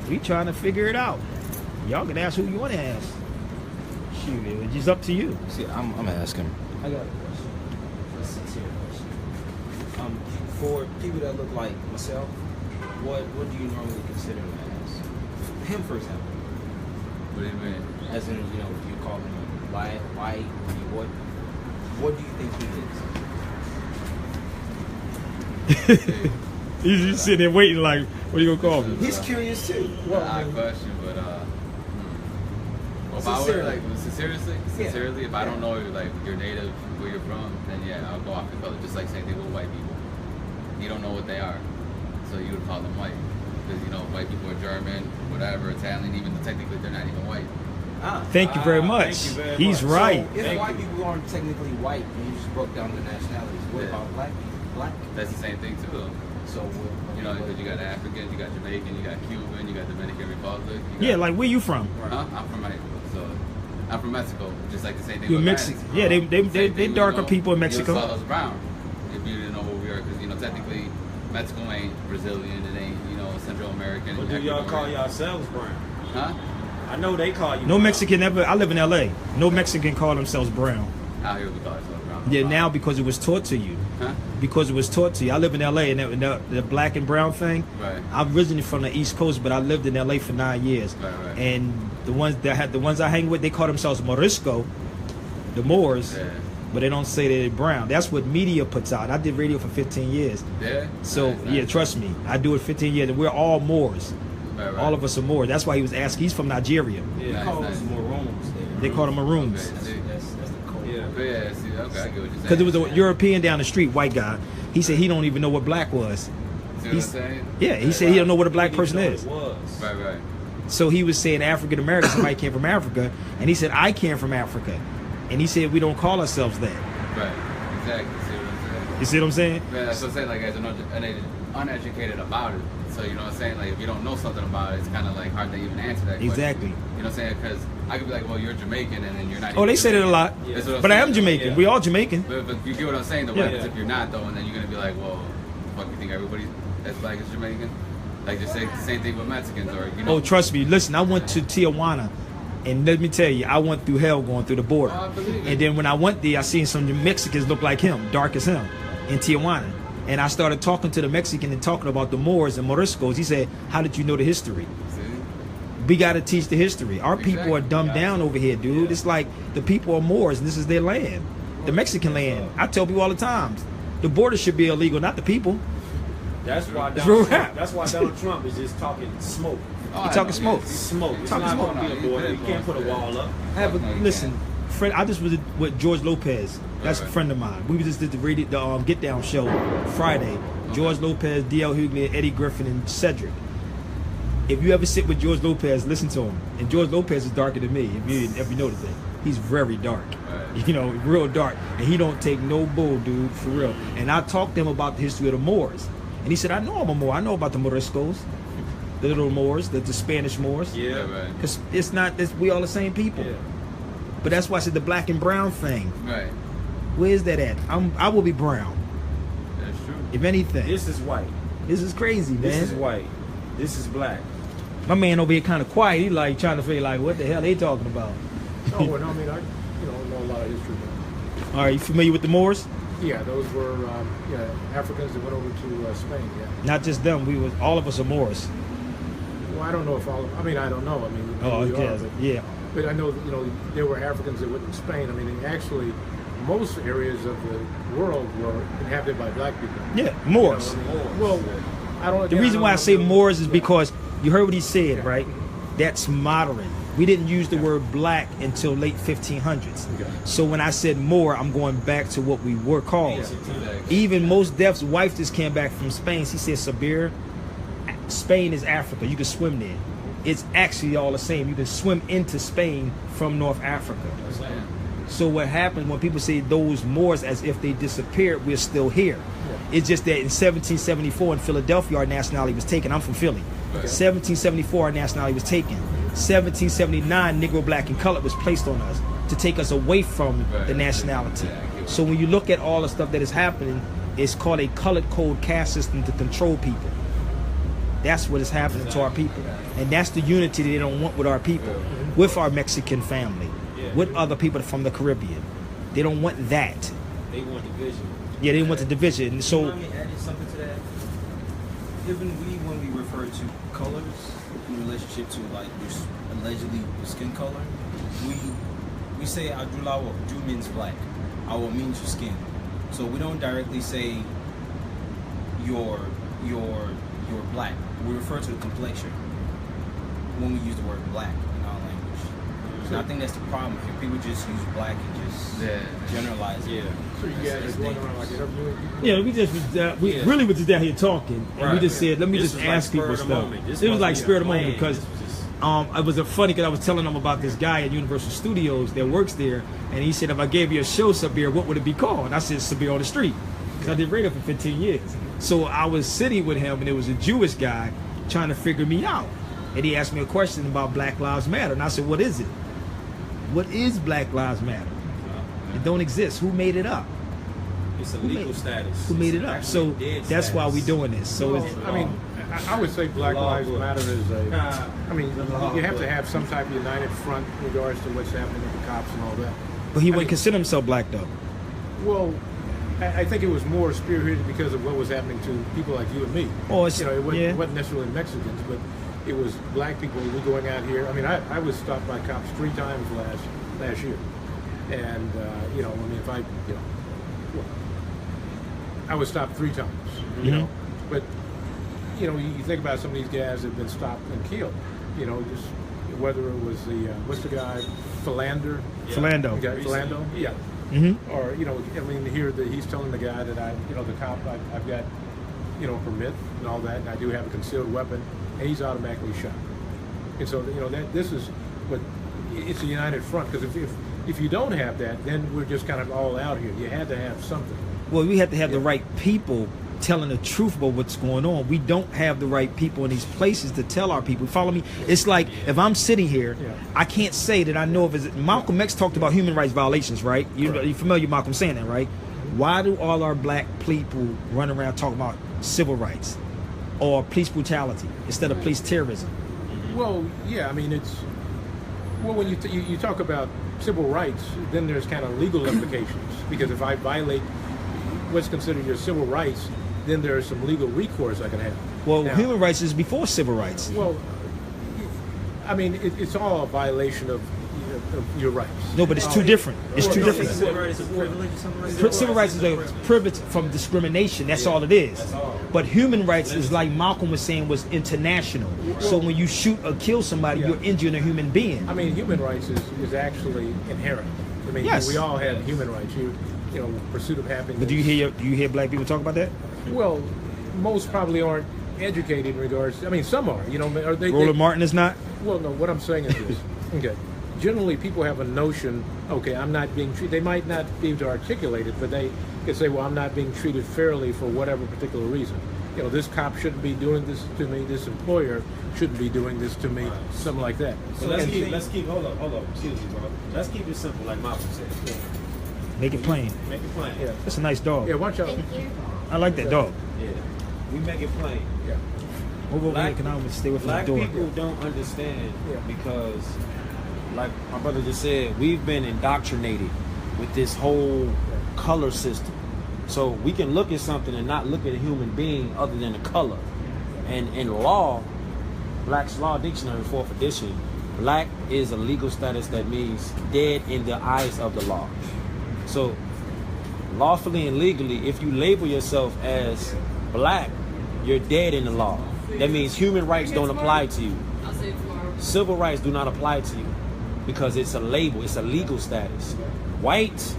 We trying to figure it out. Y'all can ask who you want to ask. Shoot, it's just up to you. See, I'm gonna ask him. I got a question. A sincere question. For people that look like myself, what do you normally consider them as? Him, for example. What do you mean? As in, if you call him white, what do you think he is? He's just sitting there waiting like, what are you going to call me? He's curious too. Odd question, but if I were sincerely, if I don't know like your native, where you're from, then yeah, I'll go off the color. Just like same thing with white people. You don't know what they are, so you would call them white because white people are German, whatever, Italian. Even though technically they're not even white. Thank you very much. Thank you very He's much. right. So, if white people aren't technically white, and you just broke down the nationalities, what Yeah. about black people? Black? That's the same thing too, though. So, Because you got African, you got Jamaican, you got Cuban, you got Dominican Republic. You Yeah, got, like where you from? Huh? I'm from Mexico, so I'm from Mexico. Just like the same thing. You're with Mexican. Latinx. Yeah, they Same thing, darker people in Mexico. You'll call us brown if you didn't know who we are, because technically Mexico ain't Brazilian, it ain't Central American. What do y'all call yourselves brown? Huh? I know they call you No brown. Mexican ever. I live in LA. No Mexican call themselves brown. Out here we call ourselves brown. Yeah, now because it was taught to you. Huh? Because it was taught to you. I live in LA, and the black and brown thing. Right. I'm originally from the East Coast, but I lived in LA for 9 years. Right. And the ones I hang with, they call themselves Morisco, the Moors, Yeah. but they don't say they're brown. That's what media puts out. I did radio for 15 years. Yeah. So Nice, yeah, nice. trust me, I do it 15 years, and we're all Moors. Right. All of us are Moors. That's why he was asking. He's from Nigeria. Yeah, Nice, call nice. us Maroons. They call them Maroons. Okay, see. that's the code. Yeah. But yeah, see, okay, I get what you're saying. Because there was a European down the street, white guy. He said he don't even know what black was. See what I'm he's- saying? Yeah, he said he don't know what a black person Didn't is. even know what it was. Right. So he was saying African American, somebody came from Africa, and he said I came from Africa, and he said we don't call ourselves that. Right. Exactly. See what I'm saying? You see what I'm saying? Yeah, that's what I'm saying. Like, as an uneducated about it. So, you know what I'm saying? Like, if you don't know something about it, it's kind of like hard to even answer that question. Exactly. You know what I'm saying? Because I could be like, well, you're Jamaican, and then you're not. Oh, they say that a lot. That's what I'm But I saying. am Jamaican. Yeah. We all Jamaican. But you get what I'm saying? Though, Yeah. what happens if you're not, though, and then you're gonna be like, well, fuck, you think everybody that's black is Jamaican? Like, just say the same thing with Mexicans, or you know? Oh, trust me. Listen, I went to Tijuana, and let me tell you, I went through hell going through the border. Oh, I believe it. And then when I went there, I seen some Mexicans look like him, dark as him, in Tijuana. And I started talking to the Mexican and talking about the Moors and Moriscos. He said, "How did you know the history?" See? We got to teach the history. Our people are dumbed down over here, dude. Yeah. It's like the people are Moors, and this is their land, the Mexican land. I tell people all the time, the border should be illegal, not the people. That's why Real Donald rap. Trump, that's why Donald Trump is just talking smoke. Oh, You I talking know, smoke. he's- Smoke. It's Talking not smoke. going to be a border. You can't put a wall up. I have a, No, you listen, can't. friend. I just was with George Lopez. That's a Right. friend of mine. We just did the Get Down show Friday. George Lopez, D.L. Hughley, Eddie Griffin, and Cedric. If you ever sit with George Lopez, listen to him. And George Lopez is darker than me. If you notice that, he's very dark. Right. You know, real dark. And he don't take no bull, dude, for real. And I talked to him about the history of the Moors, and he said, "I know I'm a Moor. I know about the Moriscos, the little Moors, the Spanish Moors. Yeah. Right. Because it's not. We all the same people. Yeah. But that's why I said the black and brown thing. Right. Where is that at? I will be brown. That's true. If anything, This is white. this is crazy, man. This is white. This is black. My man over here kind of quiet. He like trying to figure like what the hell they talking about. Oh, well, no, I mean, I know a lot of history. All right, you familiar with the Moors? Yeah, those were Africans that went over to Spain. Yeah. Not just them. All of us are Moors. Well, I don't know if all. I don't know. I mean, Oh, we okay. are, Yeah. but I know there were Africans that went to Spain. I mean, actually, most areas of the world were inhabited by black people. Yeah, Moors. Well, I don't. The reason why I say Moors is because you heard what he said, right? That's modern. We didn't use the word black until late 1500s. Okay. So when I said Moor, I'm going back to what we were called. Exactly. Even Most Def's wife just came back from Spain. She said, Sabir, Spain is Africa. You can swim there. It's actually all the same. You can swim into Spain from North Africa. So what happened when people say those Moors as if they disappeared, we're still here. It's just that in 1774 in Philadelphia, our nationality was taken. I'm from Philly. 1774, our nationality was taken. 1779, Negro, Black, and Colored was placed on us to take us away from the nationality. So when you look at all the stuff that is happening, it's called a colored code caste system to control people. That's what is happening to our people. And that's the unity they don't want with our people, with our Mexican family, with other people from the Caribbean. They don't want that. They want division. Yeah, they want the division. And so, Let me add something to that. Even when we refer to colors in relationship to like this allegedly skin color, we say Adulawa means black. Our means your skin. So we don't directly say you're black. We refer to the complexion when we use the word black in our language. And I think that's the problem here. People just use black and just generalize it. Yeah. So you guys are going around like interviewing people. yeah, we just was really was just down here talking, and we just said, let me This just was like ask spur people of the stuff. moment. This It was wasn't like even spirit of the moment planned. because This was just- it was funny because I was telling them about this guy at Universal Studios that works there, and he said, if I gave you a show, Sabir, what would it be called? And I said, Sabir on the Street, because I did radio for 15 years. So I was sitting with him, and it was a Jewish guy trying to figure me out. And he asked me a question about Black Lives Matter, and I said, what is it? What is Black Lives Matter? It don't exist. Who made it up? It's a Who legal made- status. Who made it It's up? actually So dead that's why status. we doing this. So Well, it's, I mean, I would say Black Law Lives book. Matter is a. I mean, law you have to book. have some type of united front in regards to what's happening with the cops and all that. but he I wouldn't mean- consider himself black though. Well, I think it was more spearheaded because of what was happening to people like you and me. Oh, it's- it wasn't, yeah. it wasn't necessarily Mexicans, but it was black people who were going out here. I mean, I was stopped by cops 3 times last year, and I mean, if I, well, I was stopped 3 times, but you think about some of these guys that have been stopped and killed, just whether it was the what's the guy, Philander. Philando. The guy, Philando? Yeah. Mm-hmm. Or, I mean, here that he's telling the guy that the cop, I've got, permit and all that, and I do have a concealed weapon, and he's automatically shot. And so, that this is, but it's a united front, because if If you don't have that, then we're just kind of all out here. You had to have something. Well, we have to have the right people telling the truth about what's going on. We don't have the right people in these places to tell our people. Follow me? It's like if I'm sitting here, I can't say that I know if it's Malcolm X talked about human rights violations, right? You're familiar with Malcolm saying that, right? Why do all our black people run around talking about civil rights or police brutality instead of police terrorism? Well, yeah, I mean, it's well when you talk about civil rights, then there's kind of legal implications, because if I violate what's considered your civil rights, then there is some legal recourse I can have. Well, now, human rights is before civil rights. Well, I mean, it's all a violation of your rights. No, but it's too different. It's too different. Civil rights is a privilege or something like that? Civil rights is a privilege from discrimination. That's all it is. But human rights is like Malcolm was saying, was international. So when you shoot or kill somebody, you're injuring a human being. I mean, human rights is actually inherent. I mean, Yes. we all have human rights. You know, pursuit of happiness. But do you hear black people talk about that? Well, most probably aren't educated in regards. I mean, some are. You know, are they? Roland Martin is not. Well, no. What I'm saying is this. Okay. Generally, people have a notion. Okay, I'm not being treated. They might not be able to articulate it, but they can say, "Well, I'm not being treated fairly for whatever particular reason." You know, this cop shouldn't be doing this to me. This employer shouldn't be doing this to me. Something like that. So let's keep. Hold up. Excuse me, bro. Let's keep it simple, like Malcolm said. Make it plain. Make it plain. Yeah. That's a nice dog. Yeah. Watch out. I like that dog. Yeah. We make it plain. Yeah. Move over Black- here, can I stay away from the Black door? people don't understand Yeah. because, like my brother just said, we've been indoctrinated with this whole color system. So we can look at something and not look at a human being other than the color. And in law, Black's Law Dictionary, 4th edition, black is a legal status that means dead in the eyes of the law. So lawfully and legally, if you label yourself as black, you're dead in the law. That means human rights don't apply to you. Civil rights do not apply to you because it's a label, it's a legal status. White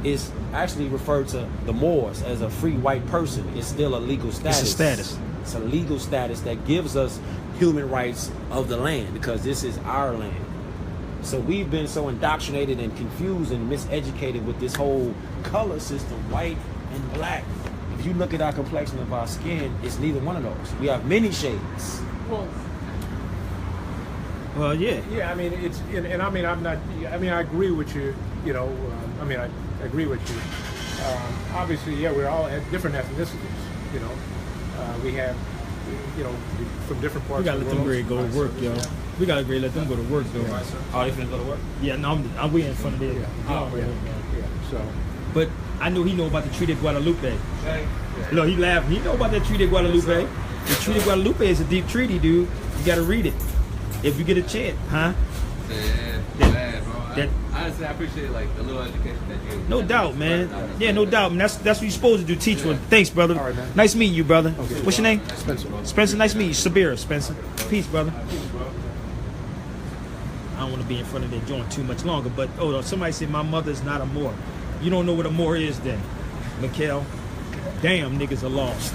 is actually referred to the Moors as a free white person. It's still a legal status. It's a status. It's a legal status that gives us human rights of the land because this is our land. So we've been so indoctrinated and confused and miseducated with this whole color system, white and black. If you look at our complexion of our skin, it's neither one of those. We have many shades. Well, yeah. Yeah, I mean, it's, and I mean, I'm not, I mean, I agree with you, you know, I mean, I agree with you. Obviously, yeah, we're all at different ethnicities, you know. We have, you know, from different parts We gotta of the let them world. grade go to work, yo. We gotta grade let them go to work, though. Oh, they finna go to work? Yeah, no, I'm way in front of it. Yeah, so. But I know he know about the Treaty of Guadalupe. Look, he laughing. He know about that Treaty of Guadalupe. The Treaty of Guadalupe is a deep treaty, dude. You gotta read it if you get a chance, huh? Yeah, bro. Honestly, I appreciate like the little education that you. No doubt, man. Yeah, no doubt. And that's what you're supposed to do. Teach one. Thanks, brother. All right, man. Nice meeting you, brother. Okay. What's your name? Spencer. Spencer. Nice meeting you. Sabir, Spencer. Peace, brother. I don't want to be in front of that joint too much longer, but hold on. Somebody said my mother's not a Moor. You don't know what a Moor is, then, Mikhail. Damn, niggas are lost.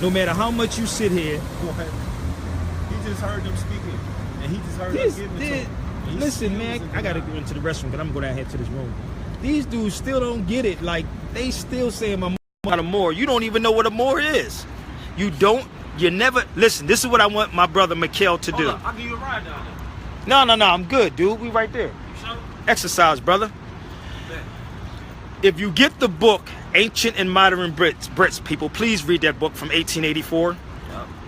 No matter how much you sit here. He just heard them speaking, and he just heard This, them giving it this, to him. listen, man, I gotta go into the restroom because I'm gonna go down here to this room. These dudes still don't get it. Like, they still saying my mother's not a Moor. You don't even know what a Moor is. You never, listen, this is what I want my brother Mikhail to do. I'll give you a ride down there. No, I'm good, dude. We right there. You sure? Exercise, brother. If you get the book, Ancient and Modern Brits, people, please read that book from 1884.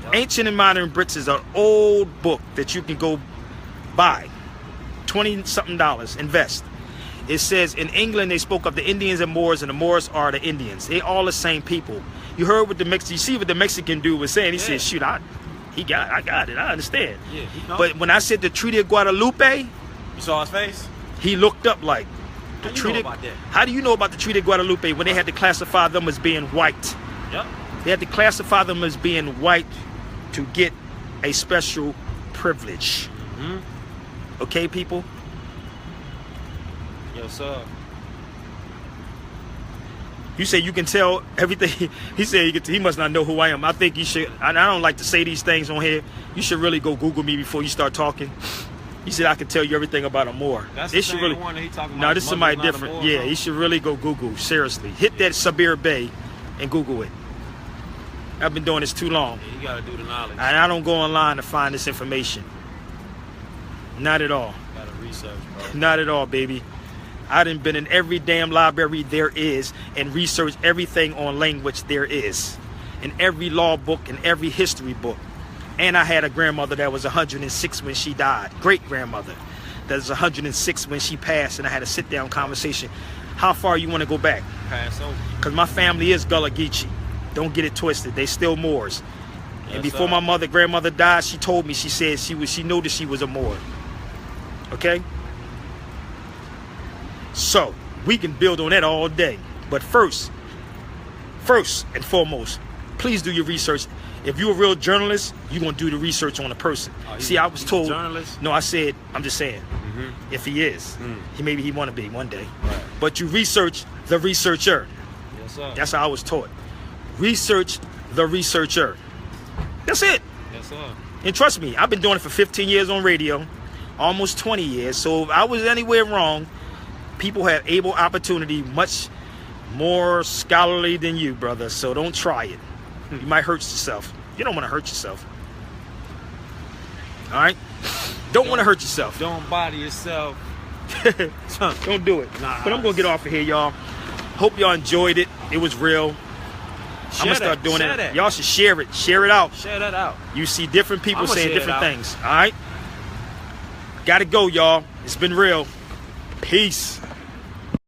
Yep. Ancient and Modern Brits is an old book that you can go buy. $20-something, invest. It says in England they spoke of the Indians and Moors, and the Moors are the Indians. They all the same people. You heard what you see what the Mexican dude was saying. He said, shoot, I got it. I understand. Yeah, But when I said the Treaty of Guadalupe, you saw his face? he looked up like, How you know about that? how do you know about the Treaty of Guadalupe when they had to classify them as being white? Yep. They had to classify them as being white to get a special privilege. Okay, people? Yes, sir. You say you can tell everything. He said he must not know who I am. I think you should, and I don't like to say these things on here. You should really go Google me before you start talking. He said I could tell you everything about a Moor. That's They the should same really. one that he talking about. No, this is somebody Muslims not a different. Moor, Yeah, bro. he should really go Google. Seriously, hit that Sabir Bay and Google it. I've been doing this too long, Yeah, you gotta do the knowledge. and I don't go online to find this information. Not at all. Gotta research, bro. Not at all, baby. I done been in every damn library there is and researched everything on language there is. In every law book and every history book. And I had a grandmother that was 106 when she died. Great grandmother that was 106 when she passed, and I had a sit down conversation. How far you want to go back? Pass over. Because my family is Gullah Geechee. Don't get it twisted. They still Moors. And Yes, before sir. my grandmother died, she told me, she said she knew that she was a Moor. Okay? So, we can build on that all day. But first and foremost, please do your research. If you're a real journalist, you're going to do the research on a person. See, I was he's a told. journalist? No, I said, I'm just saying. If he is, maybe he want to be one day. Right. But you research the researcher. Yes, sir. That's how I was taught. Research the researcher. That's it. Yes, sir. And trust me, I've been doing it for 15 years on radio, almost 20 years. So if I was anywhere wrong, people have able opportunity, much more scholarly than you, brother. So don't try it. You might hurt yourself. You don't want to hurt yourself. All right? Don't want to hurt yourself. Don't bother yourself. Don't do it. Nah. But I'm going to get off of here, y'all. Hope y'all enjoyed it. It was real. I'm going to start doing Share it. that. Y'all should share it. Share it out. Share that out. You see different people I'ma saying share it different out. things. All right? Gotta go, y'all. It's been real. Peace.